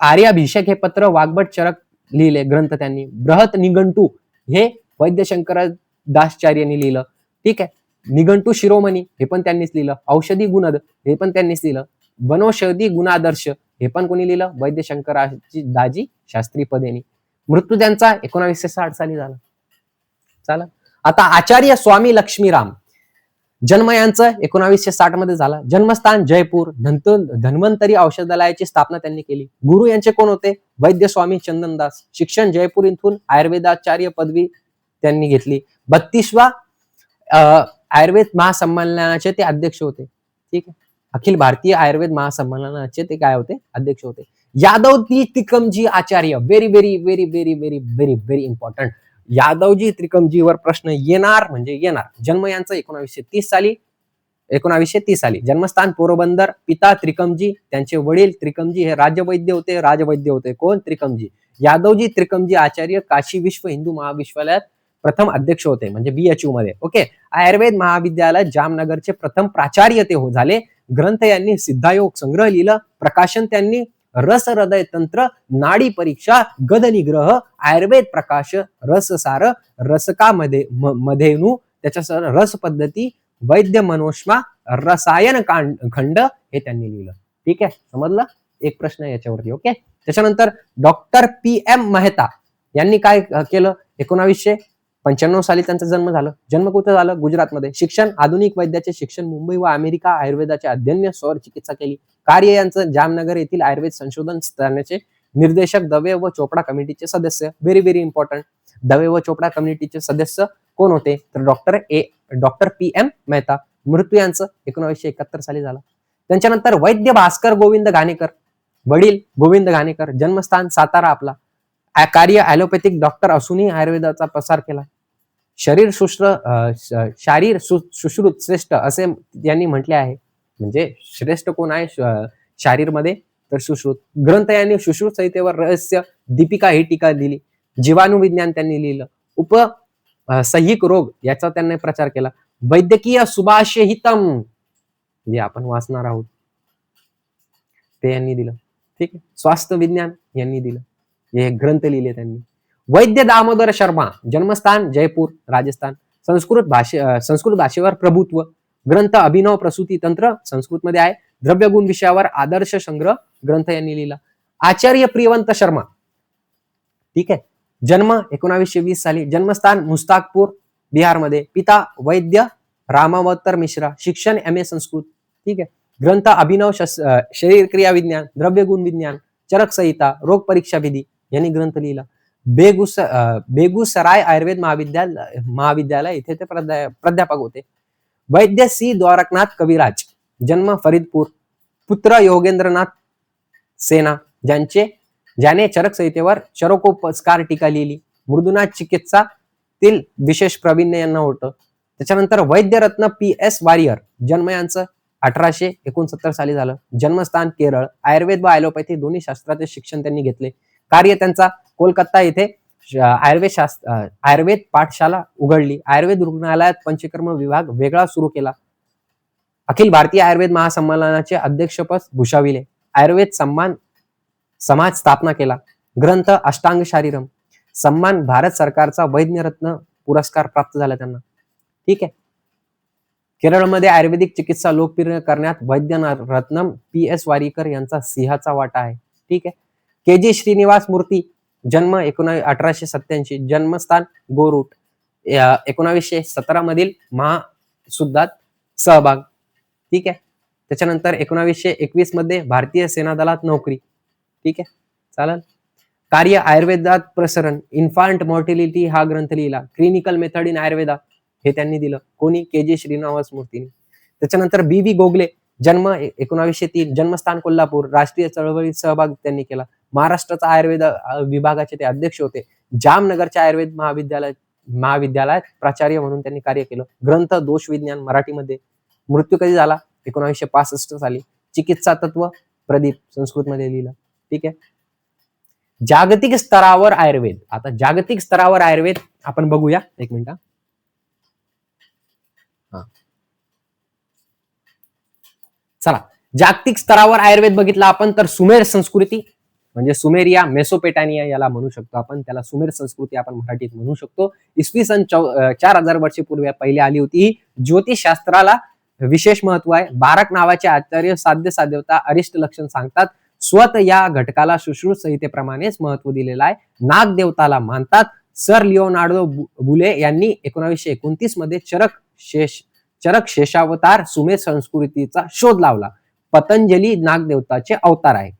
आर्याभिषेक हे पत्र वाग्भट चरक लिहिले. ग्रंथ त्यांनी. बृहत निघंटू हे वैद्य शंकरदाचार्यांनी लिहिलं. ठीक आहे. निघंटू शिरोमणी हे पण त्यांनीच लिहिलं. औषधी गुणद हे पण त्यांनीच लिहिलं. वनौषधी गुणादर्श हे पण कोणी लिहिलं? वैद्य शंकरदाजी शास्त्री पदेनी. मृत्यू त्यांचा 1960 साली झाला. चला. आता आचार्य स्वामी लक्ष्मीराम जन्म यांचं 1960 मध्ये झाला. जन्मस्थान जयपूर. धन्वंतरी औषधालयाची स्थापना त्यांनी केली. गुरु यांचे कोण होते? वैद्य स्वामी चंदनदास. शिक्षण जयपूर इथून आयुर्वेदाचार्य पदवी त्यांनी घेतली. 32व्या आयुर्वेद महासंमेलनाचे ते अध्यक्ष होते. ठीक आहे. अखिल भारतीय आयुर्वेद महासंमेलनाचे ते काय होते? अध्यक्ष होते. Yadavji Trikamji Acharya. Very very very very very very very important. Yadavji त्रिकमजीवर प्रश्न येणार म्हणजे येणार. जन्म यांचं 1930 साली. जन्मस्थान पोरबंदर. पिता त्रिकमजी, त्यांचे वडील त्रिकमजी हे राजवैद्य होते. कोण? त्रिकमजी. यादवजी त्रिकमजी आचार्य काशी विश्व हिंदू महाविद्यालयात प्रथम अध्यक्ष होते, म्हणजे BHU मध्ये. ओके. आयुर्वेद महाविद्यालय जामनगरचे प्रथम प्राचार्य ते झाले. ग्रंथ यांनी सिद्धायोग संग्रह लिहिलं. प्रकाशन त्यांनी रस हृदय तंत्र, नाडी परीक्षा, गद निग्रह, आयुर्वेद प्रकाश, रससार, रसकामध्ये मधेनु, त्याच्या रस पद्धती, वैद्य मनोष्मा, रसायन खंड हे त्यांनी लिहिलं. ठीक आहे, समजलं? एक प्रश्न याच्यावरती. ओके. त्याच्यानंतर डॉक्टर PM मेहता यांनी काय केलं? 1995 साली त्यांचा जन्म झाला. जन्म कुठे झालं? गुजरातमध्ये. शिक्षण आधुनिक वैद्याचे शिक्षण मुंबई व अमेरिका, आयुर्वेदाचे अध्ययन, सौर चिकित्सा केली. कार्य यांचं जामनगर येथील आयुर्वेद संशोधन स्थानाचे निर्देशक, दवे व चोपडा कमिटीचे सदस्य. Very very important. दवे व चोपडा कमिटीचे सदस्य कोण होते? तर डॉक्टर PM मेहता. मृत्यू यांचं 1971 साली झाला. त्यांच्यानंतर वैद्य भास्कर गोविंद घाणेकर, वडील गोविंद घाणेकर, जन्मस्थान सातारा आपला. कार्य ॲलोपॅथिक डॉक्टर असूनही आयुर्वेदाचा प्रसार केला. शारीर सुश्रुत श्रेष्ठ असे यांनी म्हटले आहे. म्हणजे श्रेष्ठ कोण आहे शारीरमध्ये? तर सुश्रुत. ग्रंथ यांनी सुश्रुत संहितेवर रहस्य, दीपिका ही टीका दिली. जीवाणुविज्ञान त्यांनी लिहिलं. सह्यिक रोग याचा त्यांनी प्रचार केला. वैद्यकीय सुभाषहितम जे आपण वाचणार आहोत ते यांनी दिलं. ठीक आहे. स्वास्थ्य विज्ञान यांनी दिलं. हे ग्रंथ लिहिले त्यांनी. वैद्य दामोदर शर्मा, जन्मस्थान जयपूर राजस्थान. संस्कृत भाषेवर प्रभुत्व. ग्रंथ अभिनव प्रसूती तंत्र संस्कृत मध्ये आहे. द्रव्यगुण विषयावर आदर्श संग्रह ग्रंथ यांनी लिहिला. आचार्य प्रियवंत शर्मा, ठीक आहे, जन्म 1920 साली. जन्मस्थान मुस्ताकपूर बिहारमध्ये. पिता वैद्य रामावतर मिश्रा. शिक्षण MA संस्कृत. ठीक आहे. ग्रंथ अभिनव शरीर क्रिया विज्ञान, द्रव्यगुण विज्ञान, चरक संहिता, रोग परीक्षा विधी यांनी ग्रंथ लिहिला. बेगुसराय आयुर्वेद महाविद्यालय इथे ते प्राध्यापक होते. वैद्य C द्वारकनाथ कविराज, जन्म फरीदपूर. पुत्र योगेंद्रनाथ सेना, ज्याने चरक संहितेवर चरकोपस्कार टीका लिहिली. मृदुनाथ चिकित्सातील विशेष प्रावीण्य यांना होतं. त्याच्यानंतर वैद्यरत्न PS वारियर, जन्म यांचं 1869 साली झालं. जन्मस्थान केरळ. आयुर्वेद व ॲलोपॅथी दोन्ही शास्त्राचे शिक्षण त्यांनी घेतले. कार्य त्यांचा कोलकाता येथे आयुर्वेद पाठशाला उघडली. आयुर्वेद रुग्णालयात पंचकर्म विभाग वेगळा सुरू केला. अखिल भारतीय आयुर्वेद महासंमेलनाचे अध्यक्षपद भूषविले. आयुर्वेद समाज स्थापना केला. ग्रंथ अष्टांग शारीरम. सन्मान भारत सरकारचा वैद्यरत्न पुरस्कार प्राप्त झाला त्यांना. ठीक आहे. केरळमध्ये आयुर्वेदिक चिकित्सा लोकप्रिय करण्यात वैद्यरत्नम PS वारिकर यांचा सिंहाचा वाटा आहे. ठीक आहे. KG श्रीनिवास मूर्ती, जन्म 1887. जन्मस्थान गोरूट. 1917 मधील महासुद्धात सहभाग. ठीक आहे. त्याच्यानंतर 1921 मध्ये भारतीय सेना दलात नोकरी. ठीक आहे, चालेल. कार्य आयुर्वेदात प्रसरण. इन्फांट मॉर्टिलिटी हा ग्रंथ लिहिला. क्लिनिकल मेथड इन आयुर्वेदा हे त्यांनी दिलं. कोणी? KG श्रीनिवास मूर्तीने. त्याच्यानंतर BV गोगले, जन्म 1903. जन्मस्थान कोल्हापूर. राष्ट्रीय चळवळीत सहभाग त्यांनी केला. महाराष्ट्राचा आयुर्वेद विभागाचे ते अध्यक्ष होते. जामनगरच्या आयुर्वेद महाविद्यालयात प्राचार्य म्हणून त्यांनी कार्य केलं. ग्रंथ दोष विज्ञान मराठीमध्ये. मृत्यू कधी झाला? 1965 साली. चिकित्सा तत्व प्रदीप संस्कृतमध्ये लिहिलं. ठीक आहे. जागतिक स्तरावर आयुर्वेद. आता जागतिक स्तरावर आयुर्वेद आपण बघूया. एक मिनिट. चला, जागतिक स्तरावर आयुर्वेद बघितला आपण तर सुमेर संस्कृती म्हणजे सुमेरिया, मेसोपेटानिया याला म्हणू शकतो आपण. त्याला सुमेर संस्कृती आपण मराठीत म्हणू शकतो. इसवी सन 4000 वर्षापूर्वी पहिले आली होती. ही ज्योतिषशास्त्राला विशेष महत्व आहे. बारक नावाचे आचार्य साध्यता अरिष्ट लक्षण सांगतात. स्वत या घटकाला सुश्रुत संहितेप्रमाणेच महत्व दिलेलं आहे. नागदेवताला मानतात. सर लिओनार्डो बुले यांनी 1929 मध्ये चरक शेषावतार सुमेर संस्कृतीचा शोध लावला. पतंजली नागदेवताचे अवतार आहे.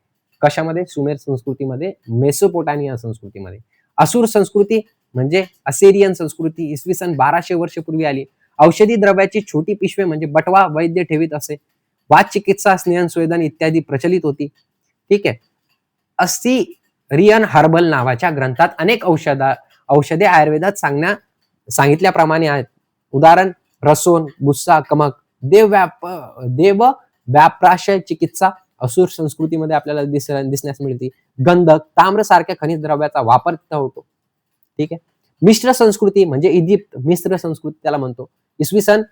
कशामध्ये? सुमेर संस्कृतीमध्ये, मेसोपोटामिया संस्कृतीमध्ये. असुर संस्कृती म्हणजे असेरियन संस्कृती इसवी सन 1200 वर्षापूर्वी आली. औषधी द्रव्याची छोटी पिशवे म्हणजे बटवा वैद्य ठेवीत असे. वात चिकित्सा, स्नेहन स्वेदन इत्यादी प्रचलित होती. ठीक आहे. असिरियन हर्बल नावाच्या ग्रंथात अनेक औषधे आयुर्वेदात सांगितल्याप्रमाणे आहेत. उदाहरण रसोन, गुस्सा, कमक. देव व्याप्राशय चिकित्सा असुर संस्कृतीमध्ये आपल्याला दिसण्यास मिळते. गंधक, ताम्र सारख्या खनिज द्रव्याचा वापर तिथं होतो. ठीक आहे. मिश्र संस्कृती म्हणजे इजिप्त मिश्र संस्कृती त्याला म्हणतो. इसवी सन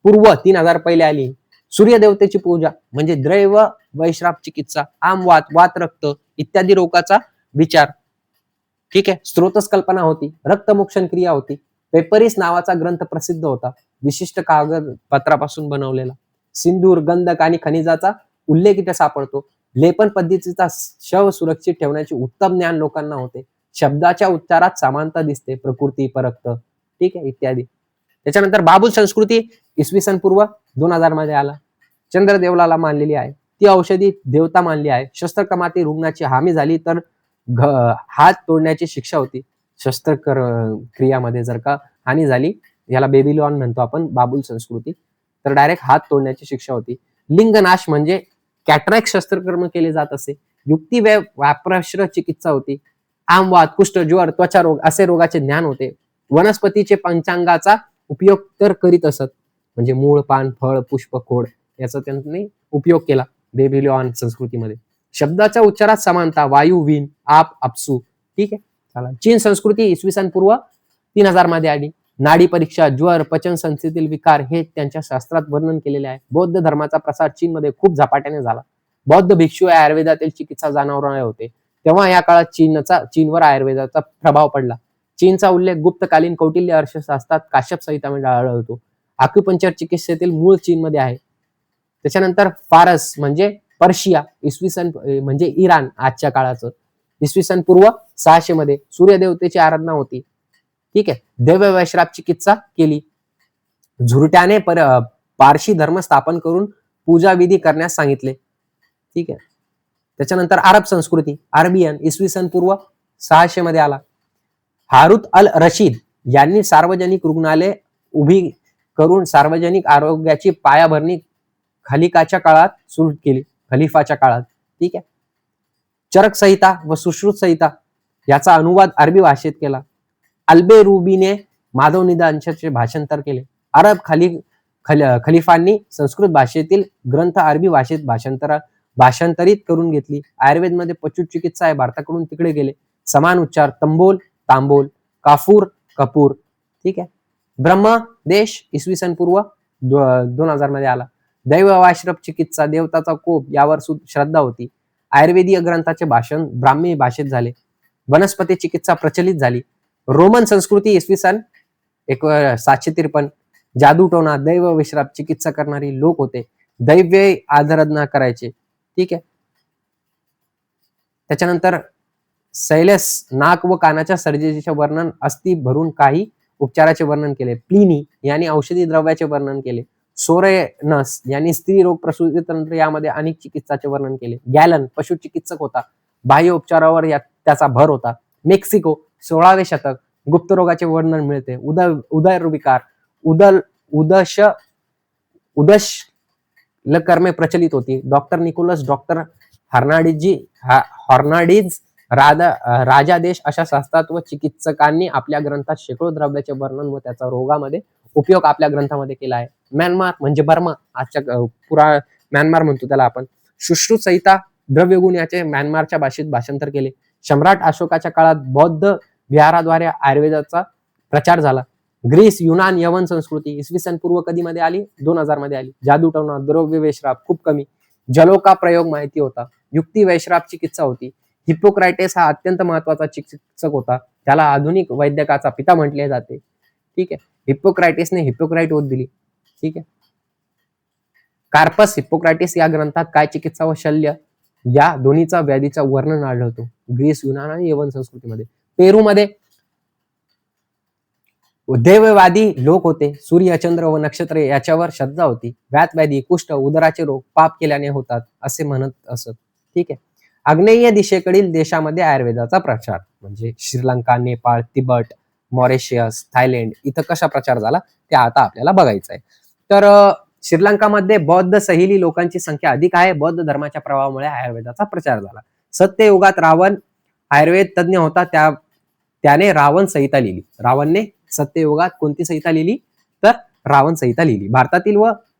पूर्व 3000 पहिले आली. सूर्यदेवतेची पूजा म्हणजे दैव वैश्राप चिकित्सा, आमवात, वात रक्त इत्यादी रोगाचा विचार. ठीक आहे. स्रोतस कल्पना होती. रक्तमोक्षण क्रिया होती. पेपरिस नावाचा ग्रंथ प्रसिद्ध होता, विशिष्ट कागद पत्रापासून बनवलेला. सिंदूर, गंधक आणि खनिजाचा उल्लेख इथे सापडतो. लेपन पद्धतीचा शव सुरक्षित ठेवण्याचे उत्तम ज्ञान लोकांना होते. शब्दाच्या उच्चारात समानता दिसते, प्रकृती परक्त, ठीक आहे, इत्यादी. त्याच्यानंतर बाबुल संस्कृती इसवी सन पूर्व 2000 मध्ये आला. चंद्रदेवलाला मानलेली आहे. ती औषधी देवता मानली आहे. शस्त्रक्रियेत रुग्णाची हानी झाली तर हात तोडण्याची शिक्षा होती. शस्त्रक्रियामध्ये जर का हानी झाली, याला बेबीलॉन म्हणतो आपण, बाबुल संस्कृती, तर डायरेक्ट हात तोडण्याची शिक्षा होती. लिंगनाश म्हणजे कॅटरॅक्ट शस्त्रक्रिया केले जात असे. वाप्रश्र चिकित्सा होती. आमवात, कुष्ठ, ज्वर, त्वचा रोग असे रोगाचे ज्ञान होते. वनस्पतीचे पंचांगाचा उपयोग तर करीत असत, म्हणजे मूळ, पान, फळ, पुष्प, खोड याचा त्यांनी उपयोग केला बेबीलॉन संस्कृतीमध्ये. शब्दाच्या उच्चारात समानता, वायू, विन, आप, अपसू, ठीक आहे. चला, चीन संस्कृती इसवी सन पूर्व 3000 मध्ये आली. नाडी परीक्षा, ज्वर, पचन संस्थेतील विकार हे त्यांच्या शास्त्रात वर्णन केलेले आहे. बौद्ध धर्माचा प्रसार चीनमध्ये खूप झपाट्याने झाला. बौद्ध भिक्षू आयुर्वेदातील चिकित्सा जाणवणारे होते. तेव्हा या काळात चीनवर आयुर्वेदाचा प्रभाव पडला. चीनचा उल्लेख गुप्तकालीन कौटिल्य अर्थशास्त्रात काश्यप संहितामध्ये आढळतो. अक्युपंक्चर चिकित्सेतील मूळ चीनमध्ये आहे. त्याच्यानंतर फारस म्हणजे पर्शिया, इसवी सन म्हणजे इराण आजच्या काळाचं, इसवी सन पूर्व 600 मध्ये सूर्यदेवतेची आराधना होती. ठीक आहे. दैव वैश्राप चिकित्सा केली. झुरट्याने पारशी धर्म स्थापन करून पूजा विधी करण्यास सांगितले. ठीक आहे. त्याच्यानंतर अरब संस्कृती, अरबियन इसवी सन पूर्व 600 मध्ये आला. हारुत अल रशीद यांनी सार्वजनिक रुग्णालय उभी करून सार्वजनिक आरोग्याची पायाभरणी खलिफाच्या काळात सुरू केली. खलिफाच्या काळात, ठीक आहे. चरक संहिता व सुश्रुत संहिता याचा अनुवाद अरबी भाषेत केला. अल्बेरुबीने माधव निदांचे भाषांतर केले. अरब खलिफांनी संस्कृत भाषेतील ग्रंथ अरबी भाषेत भाषांतरित करून घेतली. आयुर्वेदमध्ये पशु चिकित्सा आहे भारताकडून तिकडे गेले. समान उच्चार, तंबोल, तांबोल, काफूर, कपूर, ठीक आहे. ब्रह्मदेश इसवी सन पूर्व 2000 मध्ये आला. दैववाश्रप चिकित्सा, देवताचा कोप यावर श्रद्धा होती. आयुर्वेदीय ग्रंथाचे भाषण ब्राह्मी भाषेत झाले. वनस्पती चिकित्सा प्रचलित झाली. रोमन संस्कृती इसवी सन 753 जादूटोणा, दैव विश्राप चिकित्सा करणारी लोक होते. दैव्य आराधना करायचे, ठीक आहे. त्याच्यानंतर सैलस नाक व कानाच्या सर्जरीचे वर्णन, अस्थि भरून काही उपचाराचे वर्णन केले. प्लिनी यांनी औषधी द्रव्याचे वर्णन केले. सोरेनस यांनी स्त्री रोग प्रसूती तंत्र यामध्ये अनेक चिकित्साचे वर्णन केले. गॅलन पशु चिकित्सक होता. बाह्य उपचारावर त्याचा भर होता. मेक्सिको 16वे शतक गुप्त रोगाचे वर्णन मिळते. उदरविकार, उदशकर्मे प्रचलित होती. डॉक्टर निकोलस, डॉक्टर हॉर्नाडिज, राजादेश अशा शास्त्रात व चिकित्सकांनी आपल्या ग्रंथात शेकडो द्रव्याचे वर्णन व त्याचा रोगामध्ये उपयोग आपल्या ग्रंथामध्ये केला आहे. म्यानमार म्हणजे बर्मा, आजच्या म्यानमार म्हणतो त्याला आपण. सुश्रुत संहिता, द्रव्यगुण याचे म्यानमारच्या भाषेत भाषांतर केले. सम्राट अशोकाच्या काळात बौद्ध विहाराद्वारे आयुर्वेदाचा प्रचार झाला. ग्रीस, युनान, यवन संस्कृती इसवी सन पूर्व कधी मध्ये आली? 2000 मध्ये आली. जादूटोणा, द्रव्य वैश्राप खूप कमी. जलोका प्रयोग माहिती होता. युक्ती वैश्राप चिकित्सा होती. हिप्पोक्रायटेस हा अत्यंत महत्वाचा चिकित्सक होता. त्याला आधुनिक वैद्यकाचा पिता म्हटले जाते. ठीक आहे. हिप्पोक्रायटेसने हिप्पोक्राईट ओथ दिली. ठीक आहे. कार्पस हिप्पोक्रायटिस या ग्रंथात काय चिकित्सा व शल्य या दोन्हीचा व्याधीचा वर्णन आढळतो. ग्रीस, युनान आणि यवन संस्कृतीमध्ये. पेरूमध्ये देववादी लोक होते. सूर्य, चंद्र व नक्षत्र याच्यावर श्रद्धा होती. व्याधी, कुष्ठ, उदराचे रोग पाप केल्याने होतात असे म्हणत असत. ठीक आहे. आग्नेय दिशेकडील देशामध्ये आयुर्वेदाचा प्रचार म्हणजे श्रीलंका, नेपाळ, तिबट, मॉरिशियस, थायलंड इथं कशा प्रचार झाला ते आता आपल्याला बघायचं आहे. तर श्रीलंकामध्ये बौद्ध सहिली लोकांची संख्या अधिक आहे. बौद्ध धर्माच्या प्रभावामुळे आयुर्वेदाचा प्रचार झाला. सत्ययुगात रावण आयुर्वेद तज्ञ होता. त्याने रावण संहिता लिहिली. रावणने सत्ययुगात कोणती संहिता लिहिली? तर रावण संहिता लिहिली.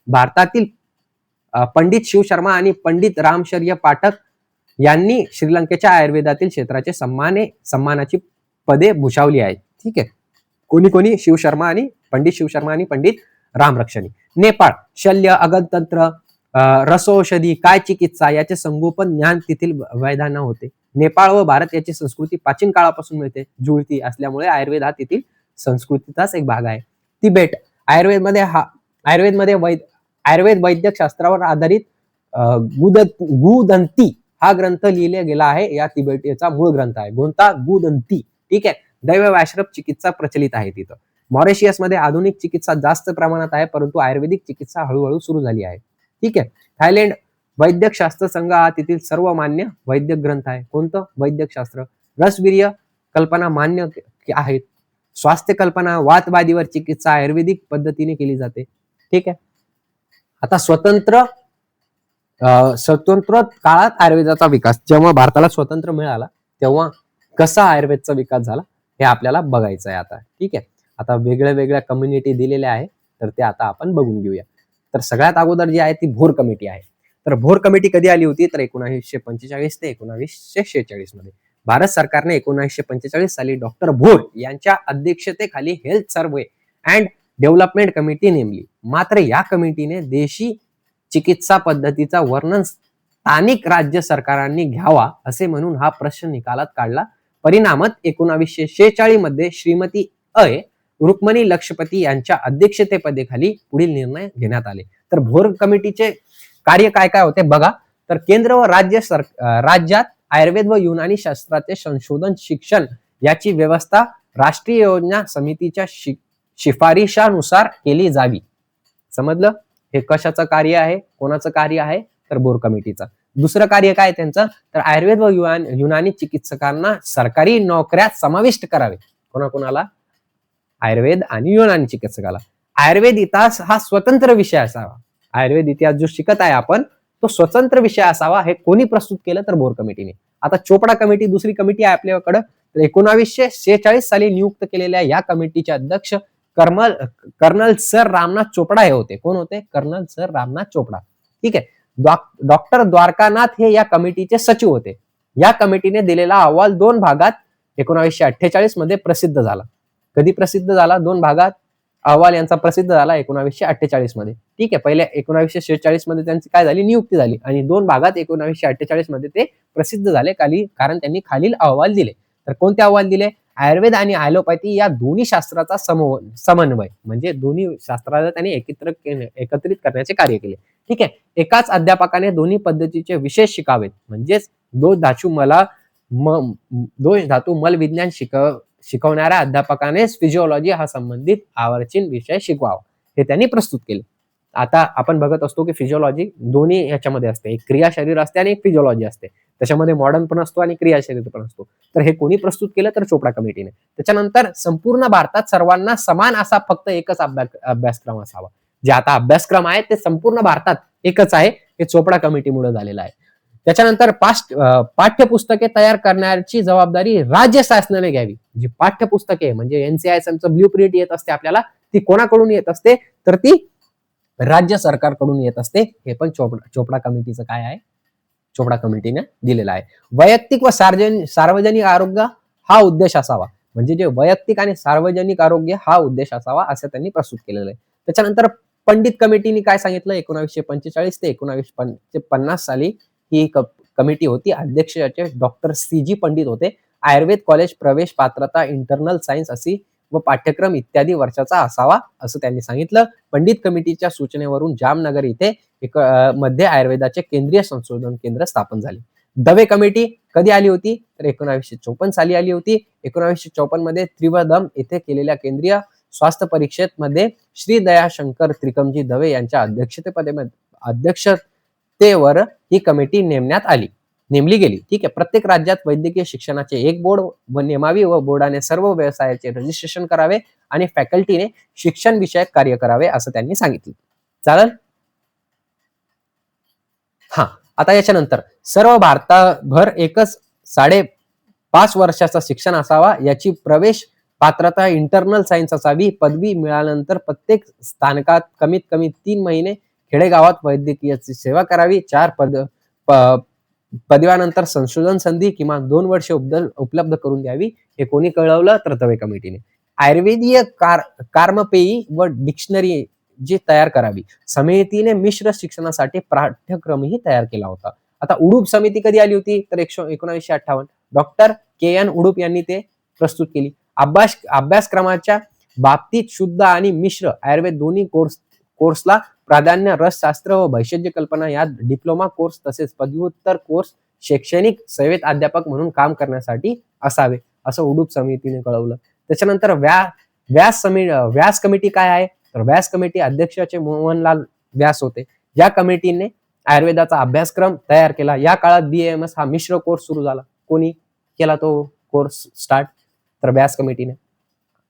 भारतातील पंडित शिवशर्मा आणि पंडित रामशर्य पाठक यांनी श्रीलंकेच्या आयुर्वेदातील क्षेत्राचे सन्मानाची पदे भूषवली आहेत. ठीक आहे. कोणी कोणी शिवशर्मा आणि पंडित रामरक्षणी. नेपाळ शल्य, अगनतंत्र, रसौषधी, काय चिकित्सा याचे संगोपन ज्ञान तेथील वैद्यांना होते. नेपाळ व भारत याची संस्कृती प्राचीन काळापासून मिळते जुळती असल्यामुळे आयुर्वेद हा तेथील संस्कृतीचाच एक भाग आहे. तिबेट आयुर्वेद वैद्यक शास्त्रावर आधारित गुदंती हा ग्रंथ लिहिला गेला आहे. या तिबेटीचा मूळ ग्रंथ आहे. कोणता? गुदंती. ठीक आहे. दैववाश्रम चिकित्सा प्रचलित आहे तिथं. मॉरिशियस मध्ये आधुनिक चिकित्सा जास्त प्रमाणात आहे, परंतु आयुर्वेदिक चिकित्सा हळूहळू सुरू झाली आहे. ठीक आहे. थायलंड वैद्यक शास्त्र संघ हा तेथील सर्व मान्य वैद्यक ग्रंथ आहे. कोणतं? वैद्यक शास्त्र. रसवीर्य कल्पना मान्य आहेत. स्वास्थ्य कल्पना, वातबाधीवर चिकित्सा आयुर्वेदिक पद्धतीने केली जाते. ठीक आहे. आता स्वतंत्र काळात आयुर्वेदाचा विकास, जेव्हा भारताला स्वतंत्र मिळाला तेव्हा कसा आयुर्वेदचा विकास झाला हे आपल्याला बघायचं आहे आता. ठीक आहे. आता वेगळ्या वेगळ्या कम्युनिटी दिलेल्या आहे, तर ते आता आपण बघून घेऊया. तर सगळ्यात अगोदर जी आहे ती भोर कमिटी आहे. तर भोर कमिटी कधी आली होती? तर 1945 ते 1946 मध्ये. भारत सरकारने 1945 साली डॉक्टर भोर यांच्या अध्यक्षतेखाली health survey and development committee नेमली. मात्र या कमिटीने देशी चिकित्सा पद्धतीचा वर्णन स्थानिक राज्य सरकारांनी घ्यावा असे म्हणून हा प्रश्न निकालात काढला. परिणामात 1946 मध्ये श्रीमती रुक्मणी लक्षपती यांच्या अध्यक्षतेखाली पुढील निर्णय घेण्यात आले. तर भोर कमिटीचे कार्य काय काय होते बघा. तर केंद्र व राज्यात आयुर्वेद व युनानी शास्त्राचे संशोधन शिक्षण याची व्यवस्था राष्ट्रीय योजना समितीच्या शिफारशीनुसार केली जावी. समजलं? हे कशाचं कार्य आहे? कोणाचं कार्य आहे? तर भोर कमिटीचं. दुसरं कार्य काय त्यांचं? तर आयुर्वेद व युनानी चिकित्सकांना सरकारी नोकऱ्यात समाविष्ट करावे. कोणाकोणाला? आयुर्वेद आणि युनानी चिकित्सकाला. आयुर्वेद इतिहास हा स्वतंत्र विषय असावा. आयुर्वेद इतिहास जो शिकत आहे आपण तो स्वतंत्र विषय असावा. हे कोणी प्रस्तुत केलं? तर भोर कमिटीने. आता चोपडा कमिटी दुसरी कमिटी आहे आपल्याकडे. 1946 साली नियुक्त केलेल्या या कमिटीचे अध्यक्ष कर्नल सर रामनाथ चोपडा हे होते. कोण होते? Colonel sir Ramnath Chopra. ठीक आहे. डॉक्टर द्वारकानाथ हे या कमिटीचे सचिव होते. या कमिटीने दिलेला अहवाल 2 भागात 1948 मध्ये प्रसिद्ध झाला. कधी प्रसिद्ध झाला? 2 भागात अहवाल यांचा प्रसिद्ध झाला 1948 मध्ये. ठीक आहे. पहिले 1946 मध्ये त्यांची काय झाली? नियुक्ती झाली आणि 2 भागात 1948 मध्ये ते प्रसिद्ध झाले कारण त्यांनी खालील अहवाल दिले. तर कोणते अहवाल दिले? आयुर्वेद आणि ॲलोपॅथी या दोन्ही शास्त्राचा समन्वय, म्हणजे दोन्ही शास्त्राला त्यांनी एकत्रित करण्याचे कार्य केले. ठीक आहे. एकाच अध्यापकाने दोन्ही पद्धतीचे विषय शिकावेत, म्हणजेच दोष धातू मल विज्ञान शिकवणाऱ्या अध्यापकानेच फिजिओलॉजी हा संबंधित आवर्जून विषय शिकवावा हे त्यांनी प्रस्तुत केले. आता आपण बघत असतो की फिजिओलॉजी दोन्ही ह्याच्यामध्ये असते. एक क्रिया शरीर असते आणि एक फिजिओलॉजी असते. त्याच्यामध्ये मॉडर्न पण असतो आणि क्रिया शरीर पण असतो. तर हे कोणी प्रस्तुत केलं? तर चोपडा कमिटीने. त्याच्यानंतर संपूर्ण भारतात सर्वांना समान असा फक्त एकच अभ्यासक्रम असावा. जे आता अभ्यासक्रम आहे ते संपूर्ण भारतात एकच आहे. हे चोपडा कमिटीमुळे झालेलं आहे. त्याच्यानंतर पाठ्यपुस्तके तयार करण्याची जबाबदारी राज्य शासनाने घ्यावी. जी पाठ्यपुस्तके म्हणजे NCISMचं ब्ल्यूप्रिंट येत असते आपल्याला, ती कोणाकडून येत असते? तर ती राज्य सरकारकडून येत असते. हे पण चोपडा कमिटीचं काय आहे? चोपडा कमिटीने दिलेला आहे. वैयक्तिक व सार्वजनिक आरोग्य हा उद्देश असावा. म्हणजे जे वैयक्तिक आणि सार्वजनिक आरोग्य हा उद्देश असावा असं त्यांनी प्रस्तुत केलेलं आहे. त्याच्यानंतर पंडित कमिटीने काय सांगितलं? 1945 ते 1950 साली ही कमिटी होती. अध्यक्ष डॉक्टर CG पंडित होते. आयुर्वेद कॉलेज प्रवेश पात्रता इंटरनल सायन्स अशी व पाठ्यक्रम इत्यादी वर्षाचा असावा असं त्यांनी सांगितलं. पंडित कमिटीच्या सूचनेवरून जामनगर इथे मध्ये आयुर्वेदाचे केंद्रीय संशोधन केंद्र स्थापन झाले. दवे कमिटी कधी आली होती? तर 1954 साली आली होती. 1954 मध्ये त्रिवदम येथे केलेल्या केंद्रीय स्वास्थ्य परीक्षेत मध्ये श्री दयाशंकर त्रिकमजी दवे यांच्या अध्यक्षतेवर ही कमिटी नेमली गेली. ठीक आहे. प्रत्येक राज्यात वैद्यकीय शिक्षणाचे एक बोर्ड नेमावी व बोर्डाने सर्व व्यवसायाचे रजिस्ट्रेशन करावे आणि फॅकल्टीने शिक्षण विषयक कार्य करावे असं त्यांनी सांगितलं. चालेल? हा. आता याच्यानंतर सर्व भारताभर एकच 5.5 वर्षाचा शिक्षण असावा. याची प्रवेश पात्रता इंटरनल सायन्स असावी. पदवी मिळाल्यानंतर प्रत्येक स्थानकात कमीत कमी 3 महिने खेडेगावात वैद्यकीयची सेवा करावी. 4 पदव्यानंतर संशोधन संधी किमान 2 वर्षे उपलब्ध करून द्यावी. हे कोणी कळवलं? तर दवे कमिटीने. आयुर्वेदीय कर्मपेयी व डिक्शनरी जी तयार करावी. समितीने मिश्र शिक्षणासाठी पाठ्यक्रमही तयार केला होता. आता उडूप समिती कधी आली होती तर 1958. डॉक्टर के एन उडूप यांनी ते प्रस्तुत केली. अभ्यासक्रमाच्या बाबतीत शुद्ध आणि मिश्र आयुर्वेद दोन्ही कोर्सला प्राधान्य, रसशास्त्र व भैषज्य कल्पना यात डिप्लोमा कोर्स तसेच पदव्युत्तर कोर्स शैक्षणिक सेवेत अध्यापक म्हणून काम करण्यासाठी असावे, असं उडूप समितीने कळवलं. त्याच्यानंतर व्यास कमिटी काय आहे तर व्यास कमिटी अध्यक्षाचे मोहनलाल व्यास होते. या कमिटीने आयुर्वेदाचा अभ्यासक्रम तयार केला. या काळात BAMS हा मिश्र कोर्स सुरू झाला. कोणी केला तो कोर्स स्टार्ट तर व्यास कमिटीने.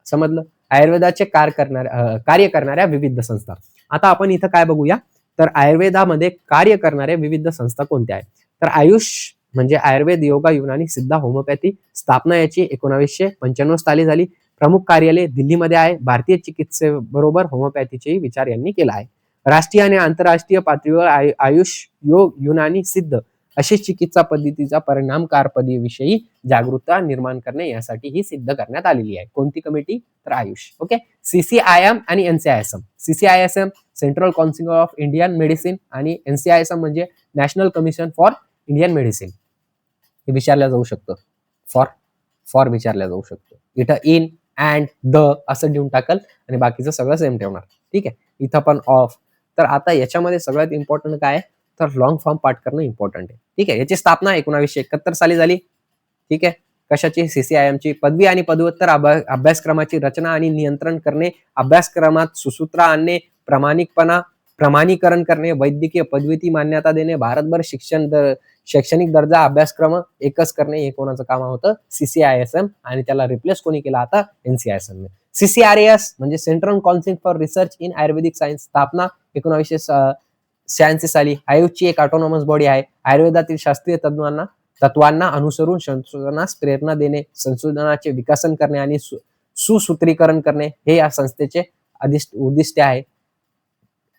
समजलं. आयुर्वेदाचे कार्य करणाऱ्या विविध संस्था. आता आपण इथं काय बघूया तर आयुर्वेदामध्ये कार्य करणाऱ्या विविध संस्था कोणत्या आहेत तर आयुष म्हणजे आयुर्वेद, योगा, युनानी, सिद्ध, होमिओपॅथी स्थापना याची 1995 साली झाली. प्रमुख कार्यालय दिल्लीमध्ये आहे. भारतीय चिकित्सेबरोबर होमिओपॅथीचेही विचार यांनी केला आहे. राष्ट्रीय आणि आंतरराष्ट्रीय पातळीवर आयुष, योग, युनानी, सिद्ध अशी चिकित्सा पद्धतीचा परिणामकारपदी जागरूकता निर्माण करणे यासाठी ही सिद्ध करण्यात आलेली आहे. कोणती कमिटी तर आयुष. ओके. CCIM आणि NCISM. CCISM central council of Indian medicine आणि NCISM म्हणजे national commission for Indian medicine. हे विचारल्या जाऊ शकतं. फॉर विचारल्या जाऊ शकतो. इथं इन अँड द असं देऊन टाकल आणि बाकीचं सगळं सेम ठेवणार. ठीक आहे. इथं पण ऑफ. तर आता याच्यामध्ये सगळ्यात इम्पॉर्टंट काय तर लॉंग फॉर्म पाठ करणं इम्पॉर्टंट आहे. ठीक आहे. याची स्थापना 1971 साली झाली. ठीक आहे. कशाची CCIM ची पदवी आणि पदव्युत्तर अभ्यासक्रमाची रचना आणि नियंत्रण करणे, अभ्यासक्रमात सुसूत्र आणणे, प्रमाणीकरण करणे, वैद्यकीय पदवी मान्यता देणे, भारतभर शैक्षणिक दर्जा अभ्यासक्रम एकच करणे हे कोणाचं काम होतं CCISM आणि त्याला रिप्लेस कोणी केला आता NCISM ने. CCRAS म्हणजे central council for research in Ayurvedic science स्थापना 1986 साली. आयुषची एक ऑटोनॉमस बॉडी आहे. आयुर्वेदातील शास्त्रीय तत्वांना अनुसरून संशोधनास प्रेरणा देणे, संशोधनाचे विकसन करणे आणि सुसूत्रीकरण करणे हे या संस्थेचे उद्दिष्ट आहे.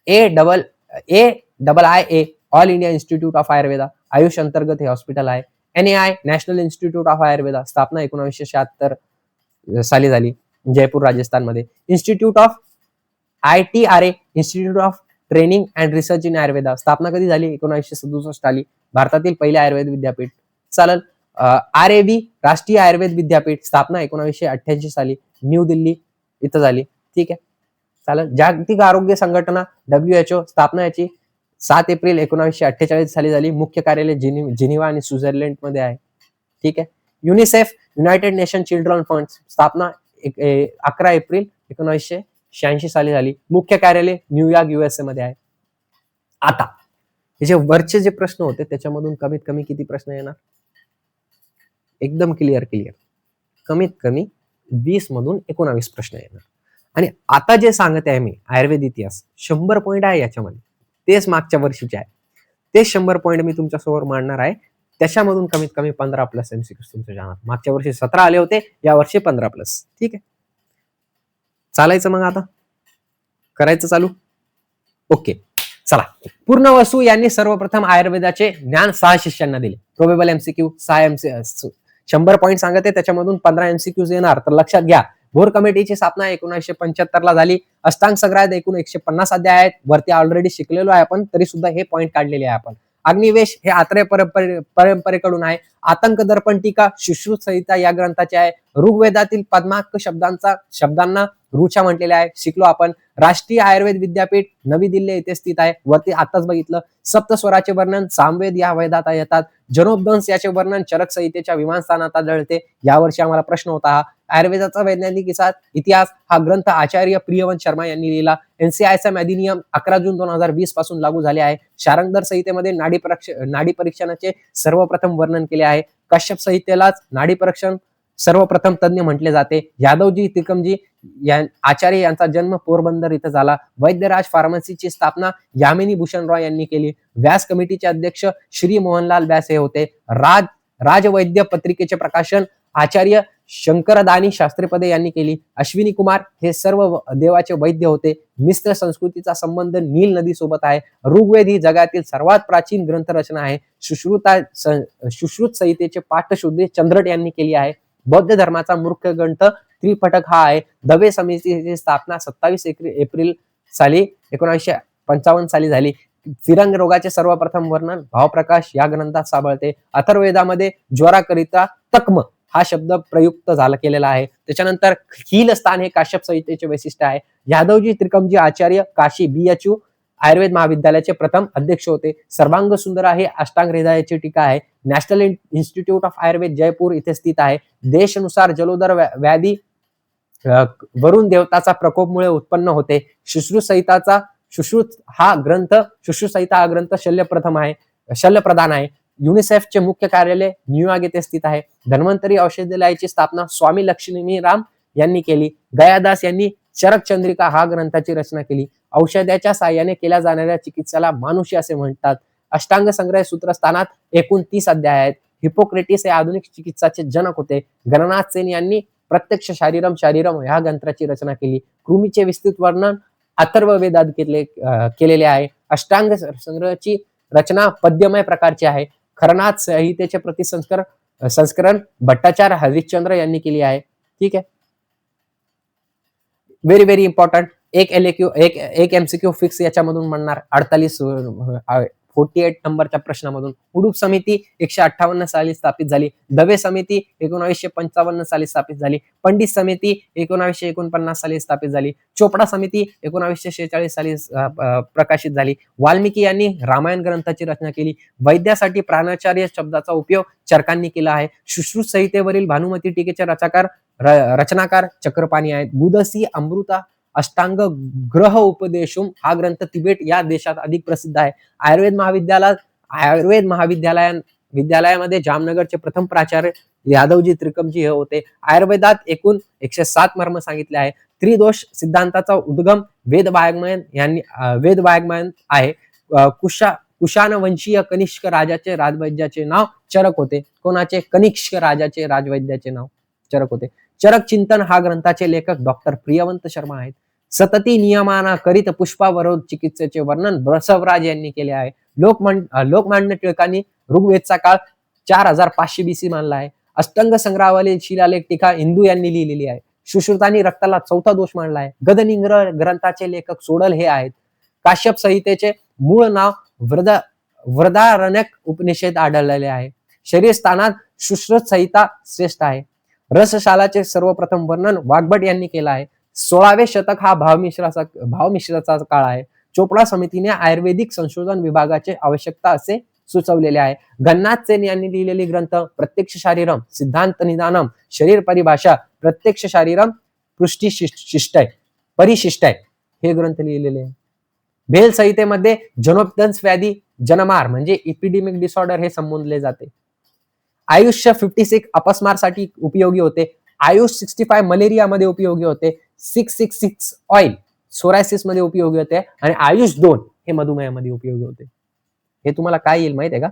AIIA all India institute of Ayurveda Ayush अंतर्गत हे हॉस्पिटल आहे. NAI national institute of Ayurveda स्थापना 1976 साली झाली जयपूर राजस्थान मध्ये. Institute of ITRA institute of training and research in Ayurveda स्थापना कधी झाली 1967 साली. भारतातील पहिले आयुर्वेद विद्यापीठ. चालेल. RAB राष्ट्रीय आयुर्वेद विद्यापीठ स्थापना 1988 साली न्यू दिल्ली इथं झाली. ठीक आहे. चालेल. जागतिक आरोग्य संघटना WHO स्थापना याची 7 एप्रिल 1948 साली झाली. मुख्य कार्यालय जिनिव्हा आणि स्वित्झर्लंड मध्ये आहे. ठीक आहे. UNICEF United nation children fund स्थापना 11 एप्रिल 1986 साली झाली. मुख्य कार्यालय न्यूयॉर्क USA मध्ये आहे. आता हे जे वरचे जे प्रश्न होते त्याच्यामधून कमीत कमी किती प्रश्न येणार एकदम क्लिअर. कमीत कमी 20 मधून 19 प्रश्न येणार. आणि आता जे सांगत आहे मी आयुर्वेद इतिहास 100 पॉईंट आहे याच्यामध्ये. तेच मागच्या वर्षीचे आहे. ते 100 पॉईंट मी तुमच्यासमोर मांडणार आहे. त्याच्यामधून कमीत कमी 15+ MCQs तुमचे जाणार. मागच्या वर्षी 17 आले होते, या वर्षी 15+. ठीक आहे. चालायचं मग आता करायचं चालू. ओके. चला. पूर्णवसू यांनी सर्वप्रथम आयुर्वेदाचे ज्ञान 6 शिष्यांना दिले. प्रोबेबल MCQ 100 पॉईंट सांगत आहे त्याच्यामधून 15 MCQs येणार. तर लक्षात घ्या. भोर कमिटीची स्थापना 1975 ला झाली. अष्टांग संग्रहात एकूण 150 अध्याय आहेत. वरती ऑलरेडी शिकलेलो आहे आपण, तरी सुद्धा हे पॉईंट काढलेले आहे आपण. अग्निवेश हे आत्रेय परंपरेकडून आहे. आतंक दर्पण टीका सुश्रुत संहिता या ग्रंथाचे आहे. ऋग्वेदातील पद्माक्ष शब्दांना ऋचा म्हटलेले आहे. शिकलो आपण. राष्ट्रीय आयुर्वेद विद्यापीठ नवी दिल्ली येथे स्थित आहे. वरती आताच बघितलं. सप्तस्वराचे वर्णन सामवेद या वेदात येतात. जनोपदंश याचे वर्णन चरक संहितेच्या विमानस्थानात आढळते. यावर्षी आम्हाला प्रश्न होता हा. आयुर्वेदाचा वैज्ञानिक इतिहास हा ग्रंथ आचार्य प्रियवंत शर्मा यांनी लिहिला. NCISM अधिनियम 11 जून 2020 पासून लागू झाले आहे. शारंगधर संहितेमध्ये नाडी परीक्षणाचे सर्वप्रथम वर्णन केले आहे. कश्यप संहितेलाच नाडी परीक्षण सर्वप्रथम तज्ञ म्हटले जाते. यादवजी तिकमजी आचार्य यांचा जन्म पोरबंदर इथं झाला. वैद्यराज फार्मसीची स्थापना यामिनी भूषण रॉय यांनी केली. व्यास कमिटीचे अध्यक्ष श्री मोहनलाल व्यास हे होते. राजवैद्य पत्रिकेचे प्रकाशन आचार्य शंकरदानी शास्त्रीपदे यांनी केली. अश्विनी कुमार हे सर्व देवाचे वैद्य होते. मिश्र संस्कृतीचा संबंध नील नदी सोबत आहे. ऋग्वेद ही जगातील सर्वात प्राचीन ग्रंथरचना आहे. सुश्रुत संहितेचे पाठशुद्धी चंद्रट यांनी केली आहे. बौद्ध धर्माचा मुख्य ग्रंथ त्रिपटक हा आहे. दवे समितीची स्थापना 27 एप्रिल साली 1955 साली झाली. फिरंग रोगाचे सर्वप्रथम वर्णन भावप्रकाश या ग्रंथात सापडते. अथर्ववेदामध्ये ज्वराकरिता तक्म हा शब्द प्रयुक्त झाला केलेला आहे. त्याच्यानंतर खीलस्थान हे काश्यप संहितेचे वैशिष्ट्य आहे. यादवजी त्रिकमजी आचार्य काशी BHU आयुर्वेद महाविद्यालयाचे प्रथम अध्यक्ष होते. सर्वांग सुंदरा हे अष्टांग हृदयाची टीका आहे. National institute of Ayurveda Jaipur इथे स्थित आहे. देशानुसार जलोदर व्याधी वरुण देवताचा प्रकोपमुळे उत्पन्न होते. शुश्रुत हा ग्रंथ शल्यप्रधान आहे. युनिसेफचे मुख्य कार्यालय न्यूयॉर्क येथे स्थित आहे. धन्वंतरी औषधालयाची स्थापना स्वामी लक्ष्मीराम यांनी केली. गयादास यांनी चरक चंद्रिका हा ग्रंथाची रचना केली. औषधाच्या साह्याने केल्या जाणाऱ्या चिकित्साला मानुषी असे म्हणतात. अष्टांग संग्रह सूत्रस्थानात एकूण 30 अध्याय आहेत. हिपोक्रेटिस हे आधुनिक चिकित्साचे जनक होते. गणनाथ सेन यांनी प्रत्यक्ष शारीरम ह्या ग्रंथाची रचना केली. कृमीचे विस्तृत वर्णन अथर्ववेदात केलेले आहे. अष्टांग संग्रहाची रचना पद्यमय प्रकारची आहे. खरनाथ संहितेचे संस्करण भट्टाचार्य हरिश्चंद्र यांनी केली आहे. ठीक आहे. Very very important. एक MCQ फिक्स याच्यामधून म्हणणार 48 नंबरच्या प्रश्नामधून. उडूप समिती 158 साली स्थापित झाली. दवे समिती 1955 साली स्थापित झाली. पंडित समिती 1949 साली स्थापित झाली. चोपडा समिती 1946 साली प्रकाशित झाली. वाल्मिकी यांनी रामायण ग्रंथाची रचना केली. वैद्यासाठी प्राणाचार्य शब्दाचा उपयोग चरकांनी केला आहे. सुश्रुत संहितेवरील भानुमती टीकेचे रचनाकार चक्रपाणी आहेत. गुदसी अमृता अष्टांग ग्रह उपदेशुम हा ग्रंथ तिबेट या देशात अधिक प्रसिद्ध आहे. आयुर्वेद महाविद्यालयामध्ये जामनगरचे प्रथम प्राचार्य यादवजी त्रिकमजी हे होते. आयुर्वेदात एकूण 107 मर्म सांगितले आहे. त्रिदोष सिद्धांताचा उद्गम वेदवाग्मयन आहे. कुशाणवंशीय कनिष्क राजाचे राजवैद्याचे नाव चरक होते. कोणाचे? कनिष्क राजाचे राजवैद्याचे नाव चरक होते. चरक चिंतन हा ग्रंथाचे लेखक डॉक्टर प्रियवंत शर्मा आहेत. सतती नियमाना करीत पुष्पावरोध चिकित्सेचे वर्णन बसवराज यांनी केले आहे. लोकमान्य टिळकांनी ऋग्वेदचा काळ 4500 BC मानला आहे. अष्टांग संग्रहावरील शिलालेख टीका हिंदू यांनी लिहिलेली आहे. सुश्रुतांनी रक्ताला 4था दोष मानला आहे. गदनिंग्र ग्रंथाचे लेखक सोडल हे आहेत. काश्यप संहितेचे मूळ नाव वृदारण्यक उपनिषद आढळलेले आहे. शरीर स्थानात सुश्रुत संहिता श्रेष्ठ आहे. रसशालाचे सर्वप्रथम वर्णन वाग्भट यांनी केलं आहे. 16वे शतक हा भावमिश्राचा काळ आहे. चोपडा समितीने आयुर्वेदिक संशोधन विभागाचे आवश्यकता असे सुचवलेले आहे. गणनाथ सेन यांनी लिहिलेली ग्रंथ प्रत्यक्ष शारीरम, सिद्धांत निदानम, शरीर परिभाषा, प्रत्यक्ष शारीरम, परिशिष्टय हे ग्रंथ लिहिलेले आहे. भेल संहितेमध्ये जनोपदंस व्याधी जनमार म्हणजे इपिडेमिक डिसऑर्डर हे संबोधले जाते. आयुष्य 56 अपस्मारसाठी उपयोगी होते. आयुष 65 मलेरिया मध्ये उपयोगी होते. 666 ऑइल सोरायसिस मध्ये उपयोगी होते. आणि आयुष 2 हे मधुमेहामध्ये उपयोगी होते. हे तुम्हाला काय येईल माहिती आहे का?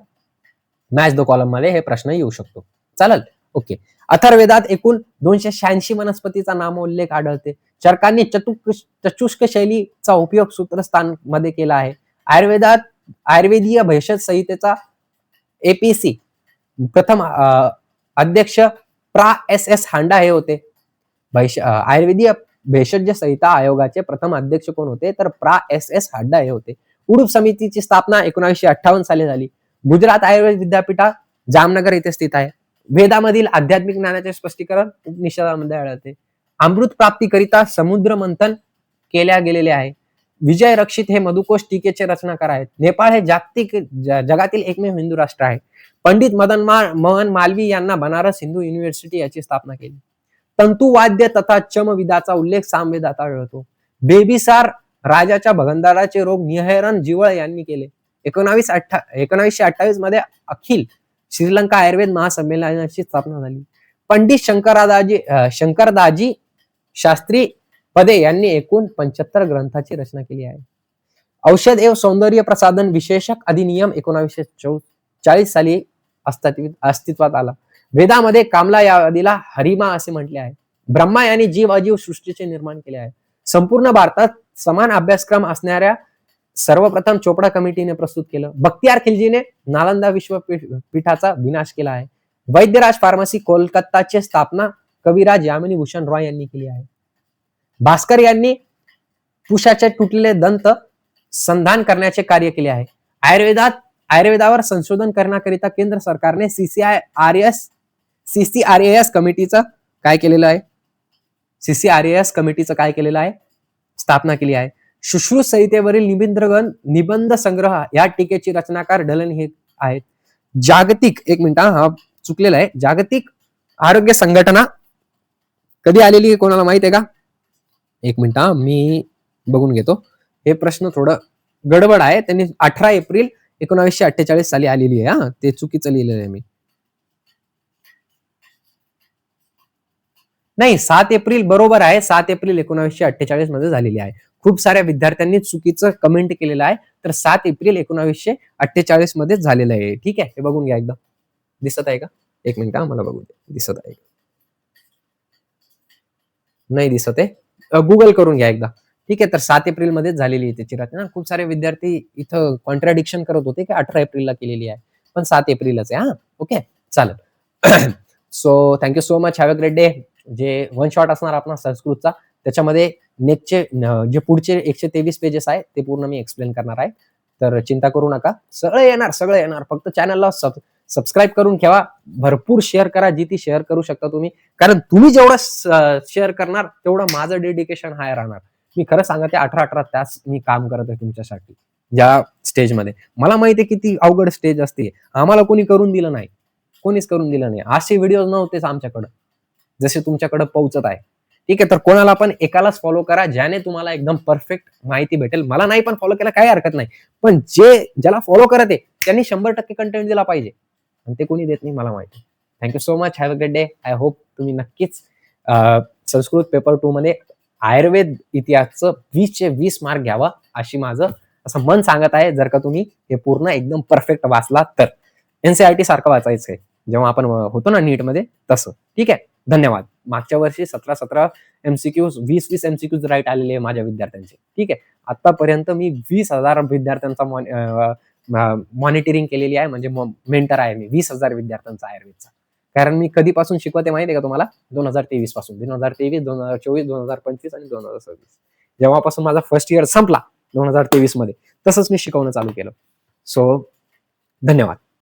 मॅच द कॉलम मध्ये हे प्रश्न येऊ शकतो. चालेल. ओके. अथर्ववेदात एकूण 286 वनस्पतीचा नामोल्लेख आढळते. चरकांनी चतुष्क शैलीचा उपयोग सूत्रस्थान मध्ये केला आहे. आयुर्वेदीय भेषज संहितेचा APC प्रथम अध्यक्ष प्रा SS हांडा हे होते. आयुर्वेदीय भेषज संहिता आयोगाचे प्रथम अध्यक्ष कोण होते? तर प्रा SS हांडा हे होते. उडूप समितीची स्थापना 1958 साली झाली. गुजरात आयुर्वेद विद्यापीठात जामनगर येथे स्थित आहे. वेदामधील आध्यात्मिक ज्ञानाचे स्पष्टीकरण उपनिषदामध्ये आढळते. अमृत प्राप्तीकरिता समुद्र मंथन केल्या गेलेले आहे. विजय रक्षित हे मधुकोश टीकेचे रचनाकार आहेत. नेपाळ हे जगातील एकमेव हिंदू राष्ट्र आहे. पंडित मोहन मालवी यांना बनारस हिंदू युनिव्हर्सिटी याची स्थापना केली. तंतुवाद्य तथा चमविदाचा उल्लेख सामवेदात आढळतो. बेबिसार राजाच्या भगंदाराचे रोग निहरण जिवळ यांनी केले. 1928 मध्ये अखिल श्रीलंका आयुर्वेद महासंमेलनाची स्थापना झाली. पंडित शंकरदाजी शास्त्री पदे यांनी एकूण 75 ग्रंथाची रचना केली आहे. औषध एवं सौंदर्य प्रसाधन विशेषक अधिनियम 1940 साली अस्तित्वात आला. वेदामध्ये कामला या आदीला हरिमा असे म्हटले आहे. ब्रह्मा यांनी जीव अजीव सृष्टीचे निर्माण केले आहे. संपूर्ण भारतात समान अभ्यासक्रम असणाऱ्या सर्वप्रथम चोपडा कमिटीने प्रस्तुत केलं. बख्तियार खिलजीने नालंदा विश्वपीठाचा विनाश केला आहे. वैद्यराज फार्मसी कोलकाताची स्थापना कविराज यामिनी भूषण रॉय यांनी केली आहे. भास्कर यांनी पुरुषाचे तुटलेले दंत संधान करण्याचे कार्य केले आहे. आयुर्वेदावर संशोधन करण्याकरिता केंद्र सरकारने सीसीआरएएस कमिटीचं काय केलेलं आहे? सीसीआरएएस कमिटीचं काय केलेलं आहे? स्थापना केली आहे. सुश्रुत संहितेवरील निबंध संग्रह या टीकेची रचनाकार ढलन हे आहेत. जागतिक, एक मिनिट हा चुकलेला आहे, जागतिक आरोग्य संघटना कधी आलेली आहे कोणाला माहित आहे का? एक मिनिट मी बघून घेतो. हे प्रश्न थोडं गडबड आहे. त्यांनी 18 एप्रिल 1948 साली आलेली आहे. ते चुकीचं लिहिलेलं आहे मी. नाही, 7 एप्रिल बरोबर आहे. 7 एप्रिल 1948 मध्ये झालेली आहे. खूप साऱ्या विद्यार्थ्यांनी चुकीचं कमेंट केलेलं आहे. तर 7 एप्रिल 1948 मध्ये झालेलं आहे. ठीक आहे, हे बघून घ्या एकदा. दिसत आहे का? एक मिनिट मला बघू दे. दिसत आहे? नाही दिसत आहे. गुगल करून घ्या एकदा. ठीक आहे, तर 7 एप्रिल मध्येच झालेली आहे त्याची रचना. खूप सारे विद्यार्थी इथं कॉन्ट्राडिक्शन करत होते की 18 एप्रिलला केलेली आहे, पण 7 एप्रिलच आहे. ओके, चालेल. So thank you so much. Have a great day. जे वन शॉट असणार आपला संस्कृतचा, त्याच्यामध्ये नेक्स्टचे जे पुढचे 123 पेजेस आहे ते पूर्ण मी एक्सप्लेन करणार आहे. तर चिंता करू नका, सगळं येणार. फक्त चॅनलला सबस्क्राईब करून ठेवा. भरपूर शेअर करा, जिथे शेअर करू शकता तुम्ही, कारण तुम्ही जेवढं शेअर करणार तेवढं माझं डेडिकेशन हाय राहणार. मी खरं सांगते, 18 तास मी काम करत आहे तुमच्यासाठी या स्टेजमध्ये. मला माहिती आहे किती अवघड स्टेज असते. आम्हाला कोणी करून दिलं नाही, कोणीच करून दिलं नाही. असे व्हिडिओ नव्हतेच आमच्याकडं जसे तुमच्याकडे पोहोचत आहे. ठीक आहे, तर कोणाला पण एकालाच फॉलो करा, ज्याने तुम्हाला एकदम परफेक्ट माहिती भेटेल. मला नाही पण फॉलो केला काही हरकत नाही, पण ज्याला फॉलो करत आहे त्यांनी 100% कंटेंट दिला पाहिजे, आणि ते कोणी देत नाही मला माहिती. Thank you so much. Have a great day. I hope तुम्ही नक्कीच संस्कृत पेपर 2 मध्ये आयुर्वेद इतिहासचं 20चे 20 मार्क घ्यावा अशी माझं असं मन सांगत आहे, जर का तुम्ही हे पूर्ण एकदम परफेक्ट वाचला तर. एनसीईआरटी सारखं वाचायचंय जेव्हा आपण होतो ना नीट मध्ये, तसं. ठीक आहे, धन्यवाद. मागच्या वर्षी 17 एमसीक्यूज 20 एमसीक्यूज राईट आलेले आहे माझ्या विद्यार्थ्यांचे. ठीक आहे, आतापर्यंत मी 20,000 विद्यार्थ्यांचा मॉनिटरिंग केलेली आहे, म्हणजे मेंटर आहे मी 20,000 विद्यार्थ्यांचा आयुर्वेदचा. कारण मी कधीपासून शिकवते माहिती आहे का तुम्हाला? 2023 पासून. 2023, 2024, 2025 आणि 2026, जेव्हापासून माझा फर्स्ट इयर संपला 2023 मध्ये, तसंच मी शिकवणं चालू केलं. सो धन्यवाद.